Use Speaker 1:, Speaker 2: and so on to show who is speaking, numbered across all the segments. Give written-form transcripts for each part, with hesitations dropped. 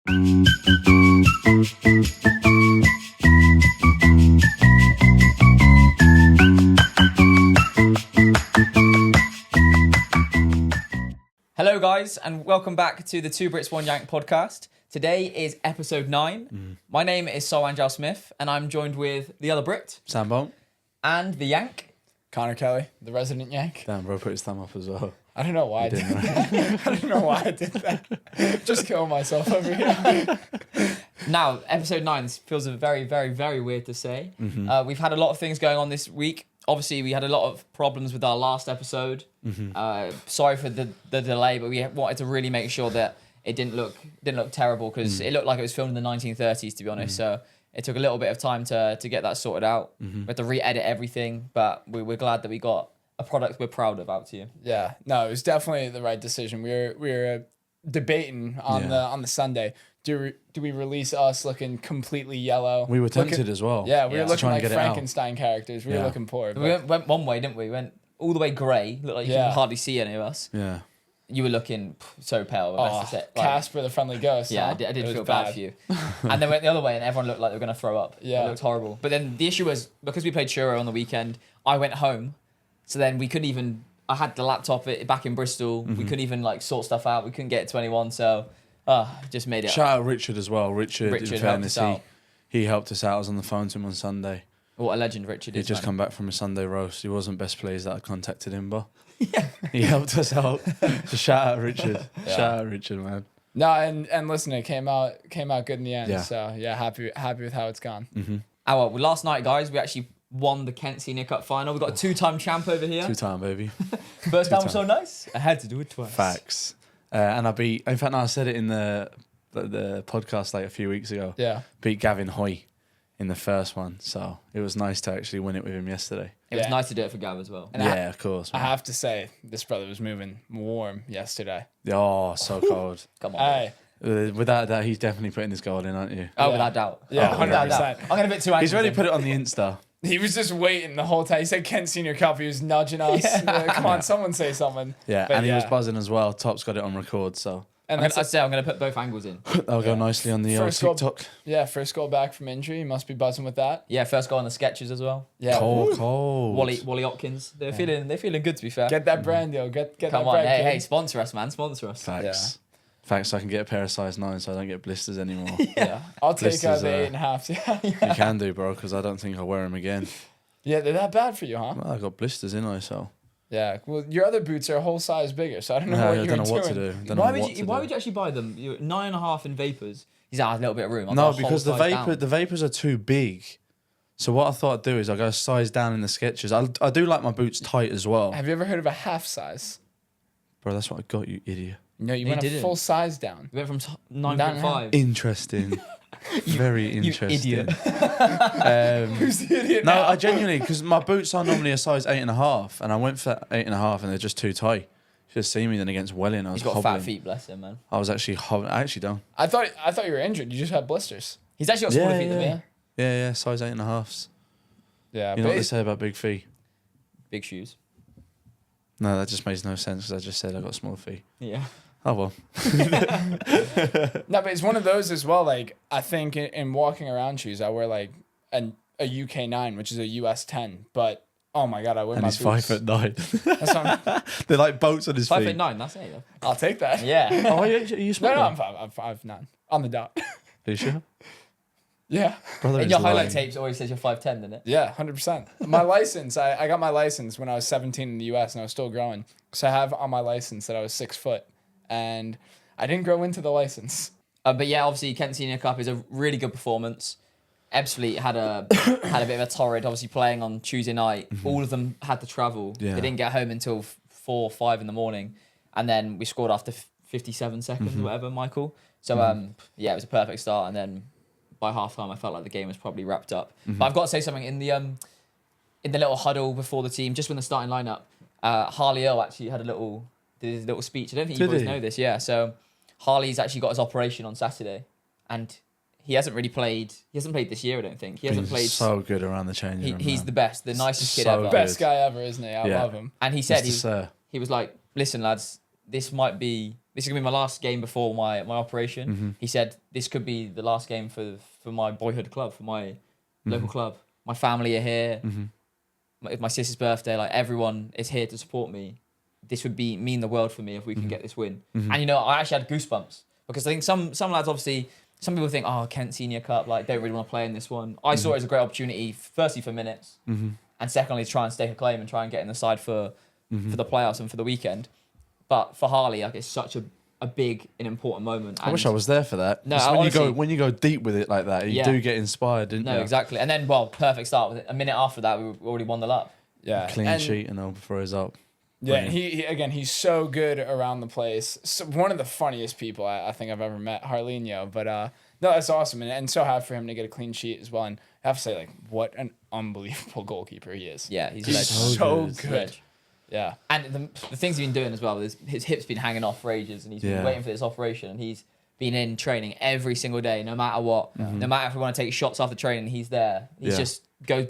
Speaker 1: Hello guys, and welcome back to the Two Brits, One Yank podcast. Today is episode 9. My name is Wanjau-Smith, and I'm joined with the other Brit.
Speaker 2: Sam Bone.
Speaker 1: And the Yank.
Speaker 3: Conor Kelly, the resident Yank.
Speaker 2: Damn, bro, put his thumb up as well.
Speaker 3: I don't know why I did that. I don't know why I did that. Just killing myself over here.
Speaker 1: Now, episode 9, this feels very, very, very weird to say. We've had a lot of things going on this week. Obviously, we had a lot of problems with our last episode. Sorry for the delay, but we wanted to really make sure that it didn't look terrible because it looked like it was filmed in the 1930s, to be honest. So it took a little bit of time to get that sorted out. We had to re-edit everything, but we're glad that we got a product we're proud of out to you.
Speaker 3: Yeah, no, it was definitely the right decision. We were debating on the Sunday. Do we release us looking completely yellow?
Speaker 2: We were tempted as well.
Speaker 3: Yeah, we were looking like
Speaker 2: get
Speaker 3: Frankenstein characters. We were looking poor.
Speaker 1: We went one way, didn't we? We went all the way grey. Looked like you could hardly see any of us.
Speaker 2: Yeah.
Speaker 1: You were looking so pale.
Speaker 3: Casper the Friendly Ghost.
Speaker 1: Yeah,
Speaker 3: huh?
Speaker 1: I did feel bad for you. And then went the other way, and everyone looked like they were going to throw up.
Speaker 3: Yeah.
Speaker 1: It looked horrible. But then the issue was, because we played Churro on the weekend, I went home. So then we couldn't even... I had the laptop back in Bristol. We couldn't even sort stuff out. We couldn't get it to anyone. So just made it...
Speaker 2: Shout out Richard as well. Richard in fairness,
Speaker 1: helped us out.
Speaker 2: he helped us out. I was on the phone to him on Sunday.
Speaker 1: What a legend Richard is,
Speaker 2: He'd just come back from a Sunday roast. He wasn't best pleased that I contacted him, but he helped us out. So shout out Richard. Shout out Richard, man.
Speaker 3: No, and listen, it came out good in the end.
Speaker 2: Yeah.
Speaker 3: So yeah, happy with how it's gone.
Speaker 1: Well, last night, guys, we actually won the Kent Senior Cup final. We got a 2-time champ over here.
Speaker 2: 2-time, baby.
Speaker 1: First time was so nice. I had to do it twice.
Speaker 2: Facts. And I beat... In fact, no, I said it in the podcast a few weeks ago.
Speaker 3: Yeah.
Speaker 2: Beat Gavin Hoy in the first one. So it was nice to actually win it with him yesterday.
Speaker 1: It was nice to do it for Gav as well.
Speaker 3: And
Speaker 2: of course. Man.
Speaker 3: I have to say, this brother was moving warm yesterday.
Speaker 2: Oh, so cold.
Speaker 1: Come on.
Speaker 3: Hey.
Speaker 2: Without that, he's definitely putting his goal in, aren't you?
Speaker 1: Oh, without doubt.
Speaker 3: Yeah,
Speaker 1: 100%. I'm getting a bit too angry.
Speaker 2: He's already put it on the Insta.
Speaker 3: He was just waiting the whole time. He said Kent Senior Cup. He was nudging us. Come on, someone say something.
Speaker 2: Yeah,
Speaker 3: But
Speaker 2: and he was buzzing as well. Top's got it on record, so
Speaker 3: And
Speaker 1: I'm going to put both angles in.
Speaker 2: that'll go nicely on the old
Speaker 3: First goal-
Speaker 2: TikTok.
Speaker 3: first goal back from injury. He must be buzzing with that.
Speaker 1: Yeah, first goal on the sketches as well.
Speaker 3: Yeah.
Speaker 2: Cold.
Speaker 1: Wally Hopkins. They're feeling good, to be fair.
Speaker 3: Get that brand deal. Get
Speaker 1: Come
Speaker 3: that
Speaker 1: on,
Speaker 3: brand.
Speaker 1: hey,
Speaker 3: kid.
Speaker 1: sponsor us, man. Sponsor us.
Speaker 2: Facts. Facts, so I can get a pair of size 9 so I don't get blisters anymore.
Speaker 3: Yeah. I'll take
Speaker 2: Blisters,
Speaker 3: the 8.5. Yeah.
Speaker 2: You can do, bro, because I don't think I'll wear them again.
Speaker 3: Yeah, they're that bad for you, huh?
Speaker 2: Well, I got blisters, in I so.
Speaker 3: Yeah. Well, your other boots are a whole size bigger, so I don't know what
Speaker 2: I
Speaker 3: you're
Speaker 2: don't know
Speaker 3: doing.
Speaker 2: what to do.
Speaker 1: Why would you actually buy them? You're 9.5 in Vapors. He's out a little bit of room. I'll
Speaker 2: No,
Speaker 1: go a
Speaker 2: because
Speaker 1: whole size down.
Speaker 2: the Vapors are too big. So what I thought I'd do is I'll go a size down in the sketches. I do like my boots tight as well.
Speaker 3: Have you ever heard of a half size?
Speaker 2: Bro, that's what I got, you idiot.
Speaker 3: No, you went a
Speaker 1: didn't.
Speaker 3: full size down.
Speaker 1: We went from 9.5.
Speaker 2: Interesting. Very interesting.
Speaker 1: idiot.
Speaker 3: Who's the idiot
Speaker 2: No,
Speaker 3: now?
Speaker 2: I genuinely, because my boots are normally a size 8.5, and I went for 8.5, and they're just too tight. You should have seen me then against Welling. I was
Speaker 1: He's got
Speaker 2: hobbling.
Speaker 1: fat feet, bless him, man.
Speaker 2: I was actually hobbling. I actually don't.
Speaker 3: I thought you were injured. You just had blisters.
Speaker 1: He's actually got smaller feet than me.
Speaker 2: Yeah, size 8.5s.
Speaker 3: Yeah,
Speaker 2: You know what they say about big feet?
Speaker 1: Big shoes.
Speaker 2: No, that just makes no sense because I just said I got small feet.
Speaker 1: Yeah.
Speaker 2: Oh, well.
Speaker 3: No, but it's one of those as well. Like, I think in walking around shoes, I wear like a UK 9, which is a US 10. But oh my god, I wear
Speaker 2: And
Speaker 3: my
Speaker 2: he's
Speaker 3: boots.
Speaker 2: 5'9".
Speaker 3: That's what I'm-
Speaker 2: They're like boats on his feet.
Speaker 1: 5'9", that's it.
Speaker 3: I'll take that.
Speaker 1: Yeah.
Speaker 2: Oh, are you
Speaker 3: No,
Speaker 2: small?
Speaker 3: no, I'm 5'9" on the dot.
Speaker 2: Are you sure?
Speaker 3: Yeah.
Speaker 2: Brother
Speaker 1: In
Speaker 2: is
Speaker 1: your highlight
Speaker 2: lying.
Speaker 1: tapes, it always says you're 5'10", doesn't it?
Speaker 3: Yeah, 100%. My license, I got my license when I was 17 in the US and I was still growing. So I have on my license that I was 6 foot and I didn't grow into the license.
Speaker 1: But yeah, obviously Kent Senior Cup is a really good performance. Ebbsfleet had a bit of a torrid, obviously playing on Tuesday night. All of them had to travel.
Speaker 2: Yeah.
Speaker 1: They didn't get home until 4 or 5 in the morning. And then we scored after 57 seconds or whatever, Michael. So yeah, it was a perfect start. And then by half time, I felt like the game was probably wrapped up. But I've got to say something in the little huddle before the team, just when the starting lineup, Harley Earl actually had did his little speech. I don't think you boys know this. Yeah, so Harley's actually got his operation on Saturday, and he hasn't really played. He hasn't played this year, I don't think. He hasn't played.
Speaker 2: So good around the changing room.
Speaker 1: He's
Speaker 2: man.
Speaker 1: the best, the nicest kid
Speaker 2: So
Speaker 1: ever.
Speaker 2: good.
Speaker 3: Best guy ever, isn't he? I
Speaker 2: Yeah.
Speaker 3: love him.
Speaker 1: And he said
Speaker 2: Mr. Sir.
Speaker 1: he was like, listen, lads, this is gonna be my last game before my operation. He said this could be the last game for my boyhood club, for my local club. My family are here. It's my sister's birthday. Like everyone is here to support me. This would mean the world for me if we can get this win. And you know, I actually had goosebumps because I think some lads obviously. Some people think, oh, Kent Senior Cup, like, don't really want to play in this one. I saw it as a great opportunity, firstly for minutes, and secondly to try and stake a claim and try and get in the side for the playoffs and for the weekend. But for Harley, like, it's such a big and important moment.
Speaker 2: I wish I was there for that.
Speaker 1: No,
Speaker 2: honestly, when you go deep with it like that, you do get inspired, didn't you?
Speaker 1: No, exactly. And then, well, perfect start with it. A minute after that, we already won the lap.
Speaker 3: Yeah,
Speaker 2: clean sheet and all before he's up.
Speaker 3: Yeah, and he's so good around the place. So one of the funniest people I think I've ever met, Harlinho. But no, that's awesome, and so happy for him to get a clean sheet as well. And I have to say, like, what an unbelievable goalkeeper he is.
Speaker 1: Yeah, he's
Speaker 3: so good. Yeah,
Speaker 1: and the things he's been doing as well. His hip's been hanging off for ages, and he's been waiting for this operation. And he's been in training every single day, no matter what. No matter if we want to take shots after training, he's there. He just goes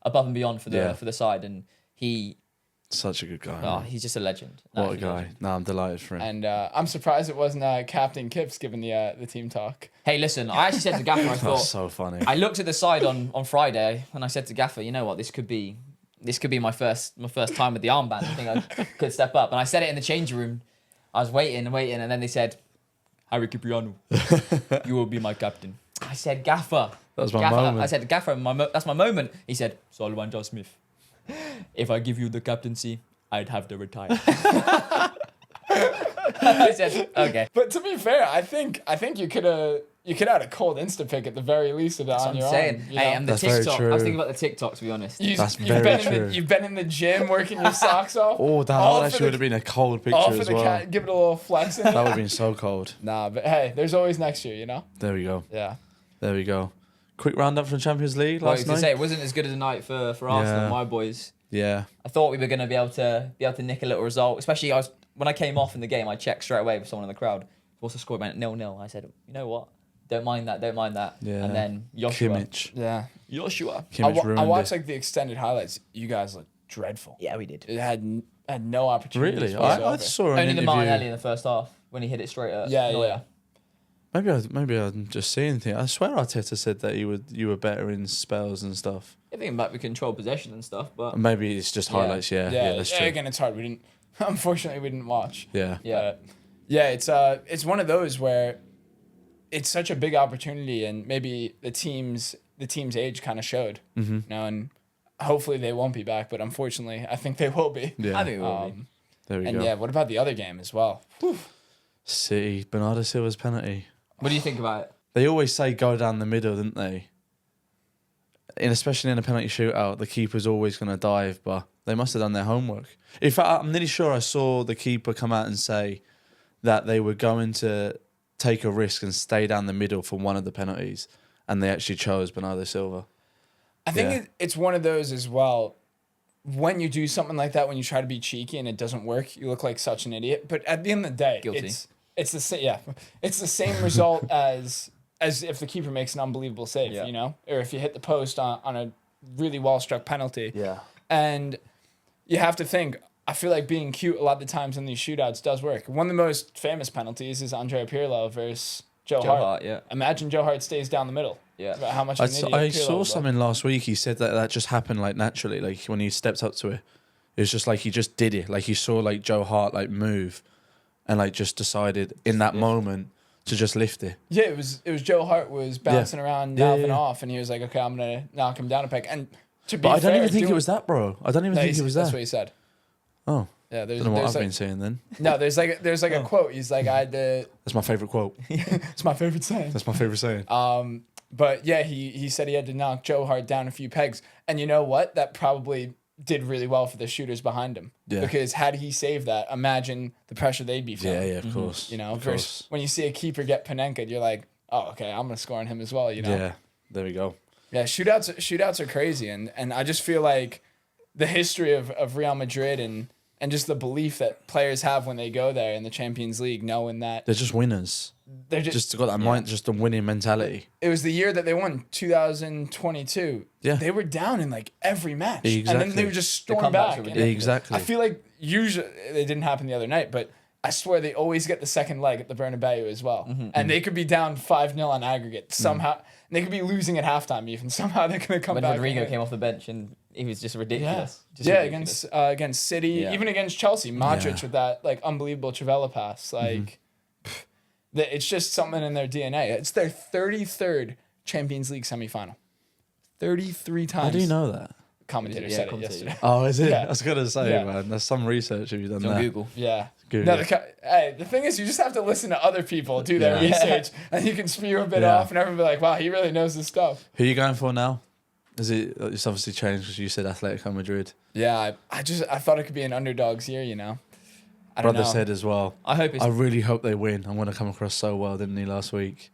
Speaker 1: above and beyond for the side, and he.
Speaker 2: Such a good guy.
Speaker 1: Oh, he's just a legend.
Speaker 2: What a guy. No, I'm delighted for him.
Speaker 3: And I'm surprised it wasn't Captain Kipps giving the team talk.
Speaker 1: Hey, listen, I actually said to Gaffer, I thought...
Speaker 2: That's so funny.
Speaker 1: I looked at the side on Friday, and I said to Gaffer, you know what, this could be my first time with the armband. I think I could step up. And I said it in the changing room. I was waiting, and then they said, Harry Cipriano, you will be my captain. I said, Gaffer.
Speaker 2: That was my moment.
Speaker 1: I said, Gaffer, that's my moment. He said, so Wanjau-Smith. If I give you the captaincy, I'd have to retire. I said, okay.
Speaker 3: But to be fair, I think you could have had a cold Insta pick at the very least of it on your own.
Speaker 1: Hey, and the
Speaker 2: That's very
Speaker 1: TikTok.
Speaker 2: true.
Speaker 1: I was thinking about the TikTok, to be honest.
Speaker 2: That's very true.
Speaker 3: You've been in the gym working your socks off.
Speaker 2: Oh, that actually would have been a cold picture as well.
Speaker 3: Give it a little flex in
Speaker 2: That would have been so cold.
Speaker 3: Nah, but hey, there's always next year, you know?
Speaker 2: There we go.
Speaker 3: Yeah.
Speaker 2: There we go. Quick roundup from Champions League
Speaker 1: Well,
Speaker 2: last night.
Speaker 1: it wasn't as good as a night for Arsenal, my boys.
Speaker 2: Yeah.
Speaker 1: I thought we were going to be able to nick a little result. Especially when I came off in the game, I checked straight away with someone in the crowd. What's the score? Went 0-0. I said, you know what? Don't mind that.
Speaker 2: Yeah.
Speaker 1: And then Joshua.
Speaker 2: Kimmich.
Speaker 3: Yeah.
Speaker 1: Joshua.
Speaker 2: Kimmich
Speaker 3: I watched like the extended highlights. You guys look dreadful.
Speaker 1: Yeah, we did.
Speaker 3: It had no opportunity.
Speaker 2: Really? I saw an
Speaker 1: Only the
Speaker 2: interview.
Speaker 1: Martinelli in the first half when he hit it straight at Neuer.
Speaker 2: Maybe I'm just seeing things. I swear Arteta said that you were better in spells and stuff.
Speaker 1: I think about we control possession and stuff, but
Speaker 2: Maybe it's just highlights. Yeah, that's true.
Speaker 3: Again, it's hard. Unfortunately, we didn't watch.
Speaker 2: Yeah.
Speaker 3: It's one of those where it's such a big opportunity, and maybe the team's age kind of showed. You know, and hopefully they won't be back, but unfortunately, I think they will be.
Speaker 2: Yeah.
Speaker 1: I think we will be.
Speaker 2: There we
Speaker 3: And
Speaker 2: go.
Speaker 3: yeah, what about the other game as well?
Speaker 2: City, Bernardo Silva's penalty.
Speaker 1: What do you think about it?
Speaker 2: They always say go down the middle, didn't they? Especially in a penalty shootout, the keeper's always going to dive, but they must have done their homework. In fact, I'm nearly sure I saw the keeper come out and say that they were going to take a risk and stay down the middle for one of the penalties, and they actually chose Bernardo Silva.
Speaker 3: I think it's one of those as well. When you do something like that, when you try to be cheeky and it doesn't work, you look like such an idiot. But at the end of the day,
Speaker 1: Guilty.
Speaker 3: It's the same. Yeah, it's the same result as if the keeper makes an unbelievable save, you know, or if you hit the post on a really well struck penalty.
Speaker 2: Yeah.
Speaker 3: And you have to think. I feel like being cute a lot of the times in these shootouts does work. One of the most famous penalties is Andrea Pirlo versus Joe Hart.
Speaker 1: Yeah.
Speaker 3: Imagine Joe Hart stays down the middle.
Speaker 1: Yeah.
Speaker 3: About how much of an idiot
Speaker 2: I
Speaker 3: Pirlo
Speaker 2: saw
Speaker 3: was.
Speaker 2: something last week. He said that just happened like naturally, like when he stepped up to it. It was just like he just did it. Like he saw like Joe Hart like move, and like just decided in that moment to just lift it.
Speaker 3: Yeah, it was Joe Hart was bouncing around, mouthing off, and he was like, "Okay, I'm gonna knock him down a peg." And to be
Speaker 2: But I don't
Speaker 3: fair,
Speaker 2: even think it was that, bro. I don't even think it was
Speaker 3: That's
Speaker 2: that.
Speaker 3: what he said.
Speaker 2: Oh,
Speaker 3: Yeah,
Speaker 2: I don't know what I've been saying then.
Speaker 3: No, there's like a quote. He's like, "I had to."
Speaker 2: That's my favorite quote.
Speaker 3: It's my favorite saying.
Speaker 2: That's my favorite saying.
Speaker 3: But yeah, he said he had to knock Joe Hart down a few pegs, and you know what? That probably did really well for the shooters behind him.
Speaker 2: Yeah.
Speaker 3: Because had he saved that, imagine the pressure they'd be feeling.
Speaker 2: Yeah, of course.
Speaker 3: You know,
Speaker 2: of
Speaker 3: versus
Speaker 2: course.
Speaker 3: when you see a keeper get Panenka, you're like, "Oh, okay, I'm gonna score on him as well." You know.
Speaker 2: Yeah, there we go.
Speaker 3: Yeah, shootouts are crazy, and I just feel like the history of Real Madrid and just the belief that players have when they go there in the Champions League, knowing that
Speaker 2: They're just winners.
Speaker 3: they're just
Speaker 2: Got that mind, just a winning mentality.
Speaker 3: it was the year that they won 2022.
Speaker 2: Yeah.
Speaker 3: They were down in like every match, and
Speaker 2: Exactly.
Speaker 3: then they would just
Speaker 1: The
Speaker 3: storm
Speaker 1: comebacks
Speaker 3: back.
Speaker 1: were
Speaker 3: And
Speaker 1: ridiculous.
Speaker 2: Exactly.
Speaker 3: I feel like usually it didn't happen the other night, but I swear they always get the second leg at the Bernabeu as well. And they could be down 5-0 on aggregate somehow. And they could be losing at halftime even. Somehow they're going to come
Speaker 1: When
Speaker 3: back.
Speaker 1: Rodrigo came off the bench and he was just ridiculous. Just
Speaker 3: Yeah,
Speaker 1: ridiculous.
Speaker 3: against City,
Speaker 1: Yeah.
Speaker 3: even against Chelsea, Modric with that like unbelievable Trivela pass. Like, it's just something in their DNA. It's their 33rd Champions League semifinal. 33 times.
Speaker 2: How do you know that?
Speaker 3: Commentator
Speaker 1: Yeah,
Speaker 3: said
Speaker 1: commentator.
Speaker 3: it yesterday.
Speaker 2: Oh, is it?
Speaker 3: Yeah.
Speaker 2: I was gonna say,
Speaker 3: Yeah.
Speaker 2: man. There's some research if you've done
Speaker 1: It's on
Speaker 2: that.
Speaker 1: Google.
Speaker 3: Yeah.
Speaker 2: Google.
Speaker 3: No, hey, the thing is, you just have to listen to other people do their
Speaker 2: Yeah.
Speaker 3: research, and you can spew a bit
Speaker 2: Yeah.
Speaker 3: off, and everyone be like, "Wow, he really knows his stuff."
Speaker 2: Who are you going for now? Is it? It's obviously changed because you said Atletico Madrid.
Speaker 3: Yeah, I thought it could be an underdog's year, you know. I don't
Speaker 2: Brother
Speaker 3: know.
Speaker 2: said as well.
Speaker 1: I hope it's
Speaker 2: I really hope they win. I'm going to come across so well, didn't he, last week?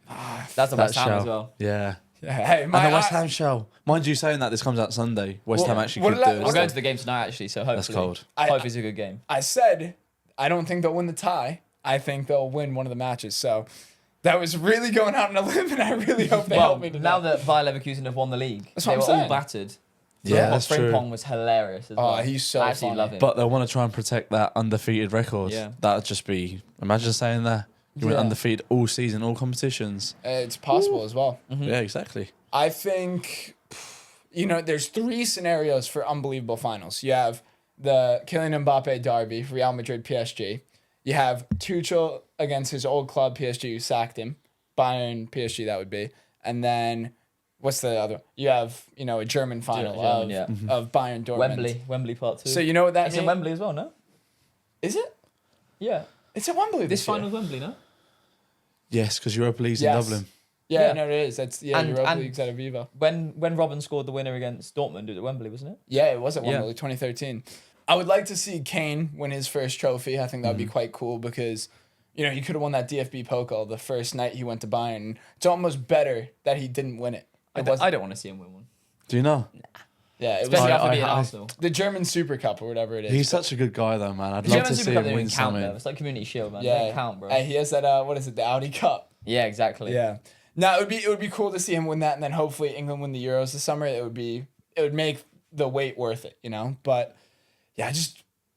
Speaker 1: that's the
Speaker 2: That
Speaker 1: West Ham
Speaker 2: show.
Speaker 1: as well.
Speaker 2: Yeah.
Speaker 3: Yeah, hey,
Speaker 2: And the West Ham show. Mind you saying that this comes out Sunday. West
Speaker 3: Well,
Speaker 2: Ham actually
Speaker 3: what
Speaker 2: could
Speaker 3: did I-
Speaker 2: do it.
Speaker 1: I'm going to the game tonight actually, so hopefully.
Speaker 2: That's cold.
Speaker 1: Hope it's a good game.
Speaker 3: I said I don't think they'll win the tie. I think they'll win one of the matches. So that was really going out on a limb, and I really hope they
Speaker 1: Well,
Speaker 3: help me today.
Speaker 1: now that Bayer Leverkusen have won the league,
Speaker 3: That's
Speaker 1: they
Speaker 3: what
Speaker 1: were
Speaker 3: I'm
Speaker 1: all
Speaker 3: saying.
Speaker 1: battered.
Speaker 2: Yeah,
Speaker 1: Well,
Speaker 2: that's true.
Speaker 1: Frimpong was hilarious as well.
Speaker 3: Oh, he's so
Speaker 1: I absolutely
Speaker 3: funny.
Speaker 1: love him.
Speaker 2: But they'll want to try and protect that undefeated record.
Speaker 1: Yeah.
Speaker 2: That would just be... Imagine saying that. You went
Speaker 3: Yeah.
Speaker 2: undefeated all season, all competitions.
Speaker 3: It's possible as well.
Speaker 2: Yeah, exactly.
Speaker 3: I think, there's 3 scenarios for unbelievable finals. You have the Kylian Mbappe derby, Real Madrid PSG. You have Tuchel against his old club PSG, who sacked him. Bayern PSG, that would be. And then, what's the other? You have, a German final
Speaker 1: German,
Speaker 3: of Bayern Dortmund.
Speaker 1: Wembley part 2.
Speaker 3: So you know what that
Speaker 1: it's
Speaker 3: means?
Speaker 1: in Wembley as well, no?
Speaker 3: Is it?
Speaker 1: Yeah.
Speaker 3: It's at Wembley
Speaker 1: This
Speaker 3: this year.
Speaker 1: final's Wembley, no?
Speaker 2: Yes, because Europa League's
Speaker 3: Yes.
Speaker 2: in Dublin.
Speaker 3: Yeah,
Speaker 1: Yeah.
Speaker 3: no, it is. That's
Speaker 1: And-
Speaker 3: Europa
Speaker 1: and-
Speaker 3: League's at Aviva.
Speaker 1: When Robin scored the winner against Dortmund, it was at Wembley, wasn't it?
Speaker 3: Yeah, it was at
Speaker 1: Yeah.
Speaker 3: Wembley, 2013. I would like to see Kane win his first trophy. I think that would be quite cool because, he could have won that DFB Pokal the first night he went to Bayern. It's almost better that he didn't win it.
Speaker 1: I
Speaker 3: It wasn't-
Speaker 1: don't want to see him win one.
Speaker 2: Do you know?
Speaker 3: Yeah, it was
Speaker 1: Especially
Speaker 2: I-
Speaker 1: after
Speaker 2: I-
Speaker 1: being
Speaker 2: I-
Speaker 1: Arsenal.
Speaker 3: the German Super Cup or whatever it is.
Speaker 2: He's such a good guy, though, man. I'd
Speaker 1: The
Speaker 2: love
Speaker 1: German
Speaker 2: to
Speaker 1: Super
Speaker 2: see
Speaker 1: Cup
Speaker 2: him
Speaker 1: didn't
Speaker 2: win
Speaker 1: even count, though.
Speaker 2: something.
Speaker 1: It's like Community Shield, man. It
Speaker 3: Yeah,
Speaker 1: don't count, bro.
Speaker 3: He has that. What is it? The Audi Cup.
Speaker 1: Yeah, exactly.
Speaker 3: Yeah. Now it would be cool to see him win that, and then hopefully England win the Euros this summer. It would make the wait worth it, But yeah,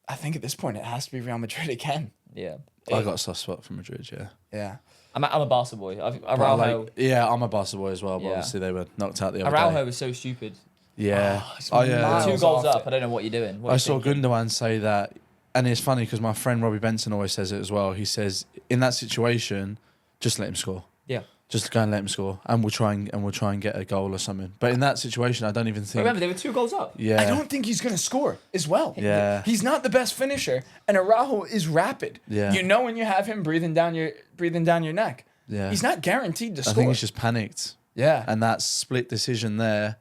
Speaker 3: I think at this point it has to be Real Madrid again.
Speaker 1: Yeah.
Speaker 2: I got a soft spot for Madrid, yeah.
Speaker 3: Yeah.
Speaker 1: I'm a Barca boy.
Speaker 2: But
Speaker 1: Araujo.
Speaker 2: I'm a Barca boy as well, but
Speaker 1: Yeah.
Speaker 2: obviously they were knocked out the other
Speaker 1: Araujo
Speaker 2: day.
Speaker 1: was so stupid.
Speaker 2: Yeah.
Speaker 3: it's
Speaker 2: Oh, yeah.
Speaker 3: miles
Speaker 1: 2 goals
Speaker 3: off
Speaker 1: up.
Speaker 3: it.
Speaker 1: I don't know what you're doing. What are
Speaker 2: I
Speaker 1: you
Speaker 2: saw
Speaker 1: thinking?
Speaker 2: Gundogan say that, and it's funny because my friend Robbie Benson always says it as well. He says, in that situation, just let him score.
Speaker 1: Yeah.
Speaker 2: Just go and let him score, and we'll try and get a goal or something. But in that situation, I don't even think.
Speaker 1: Remember, they were 2 goals up.
Speaker 2: Yeah.
Speaker 3: I don't think he's going to score as well.
Speaker 2: Yeah.
Speaker 3: He's not the best finisher, and Araujo is rapid.
Speaker 2: Yeah.
Speaker 3: You know when you have him breathing down your neck.
Speaker 2: Yeah.
Speaker 3: He's not guaranteed to
Speaker 2: I
Speaker 3: score.
Speaker 2: think he's just panicked,
Speaker 3: yeah.
Speaker 2: and that split decision there,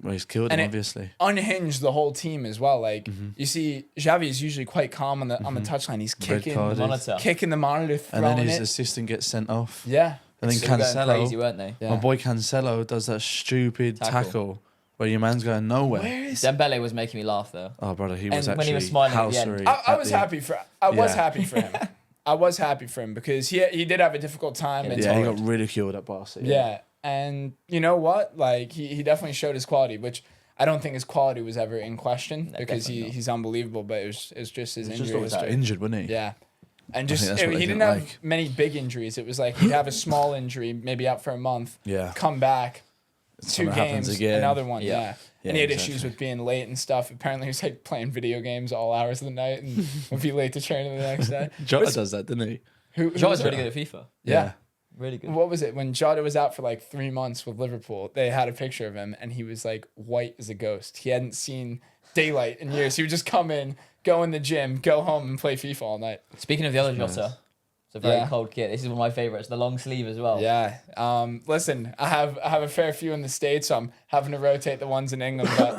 Speaker 2: he's killed him.
Speaker 3: And it-
Speaker 2: Obviously.
Speaker 3: Unhinged the whole team as well. Like you see, Xavi is usually quite calm on the touchline. He's
Speaker 2: Red
Speaker 3: kicking
Speaker 2: carded.
Speaker 1: Monitor.
Speaker 3: the monitor,
Speaker 2: And
Speaker 3: throwing
Speaker 2: then his
Speaker 3: it.
Speaker 2: assistant gets sent off.
Speaker 3: Yeah.
Speaker 2: And then
Speaker 1: They were going crazy,
Speaker 2: Cancelo,
Speaker 1: weren't they?
Speaker 3: Yeah.
Speaker 2: my boy Cancelo, does that stupid tackle where your man's going nowhere.
Speaker 3: Where is
Speaker 1: Dembele was making me laugh though.
Speaker 2: Oh, brother, he was
Speaker 1: And
Speaker 2: actually
Speaker 1: when he was smiling at the end.
Speaker 2: housery
Speaker 3: I
Speaker 2: at
Speaker 3: was
Speaker 2: the-
Speaker 3: happy for I was
Speaker 2: Yeah.
Speaker 3: happy for him. I was happy for him because he did have a difficult time. and
Speaker 2: Yeah, he got ridiculed at Barca.
Speaker 3: Yeah, and you know what? Like he definitely showed his quality, which I don't think his quality was ever in question
Speaker 1: No,
Speaker 3: because
Speaker 1: definitely not.
Speaker 3: he's unbelievable. But it's just his
Speaker 2: He just
Speaker 3: injury
Speaker 2: always got
Speaker 3: history.
Speaker 2: injured, wasn't he?
Speaker 3: Yeah, and
Speaker 2: I
Speaker 3: just
Speaker 2: think that's what
Speaker 3: he
Speaker 2: they
Speaker 3: didn't
Speaker 2: didn't
Speaker 3: have
Speaker 2: like.
Speaker 3: many big injuries. It was like he'd have a small injury, maybe out for a month,
Speaker 2: Yeah.
Speaker 3: come back, 2
Speaker 2: Something happens
Speaker 3: games,
Speaker 2: again.
Speaker 3: another one.
Speaker 1: Yeah.
Speaker 3: Yeah.
Speaker 2: Yeah,
Speaker 3: And he had
Speaker 2: exactly.
Speaker 3: issues with being late and stuff. Apparently, he was like playing video games all hours of the night and would be late to training the next day.
Speaker 2: Jota
Speaker 3: But-
Speaker 2: does that, didn't he?
Speaker 3: Who
Speaker 1: Jota's
Speaker 3: was
Speaker 1: really
Speaker 3: it?
Speaker 1: good at FIFA.
Speaker 3: Yeah.
Speaker 1: Really good.
Speaker 3: What was it? When Jota was out for like 3 months with Liverpool, they had a picture of him and he was like white as a ghost. He hadn't seen daylight in years. He would just come in, go in the gym, go home and play FIFA all night.
Speaker 1: Speaking of the other Jota, it's a very
Speaker 3: Yeah.
Speaker 1: cold kit. This is one of my favourites, the long sleeve as well.
Speaker 3: Yeah. Listen, I have a fair few in the States, so I'm having to rotate the ones in England. But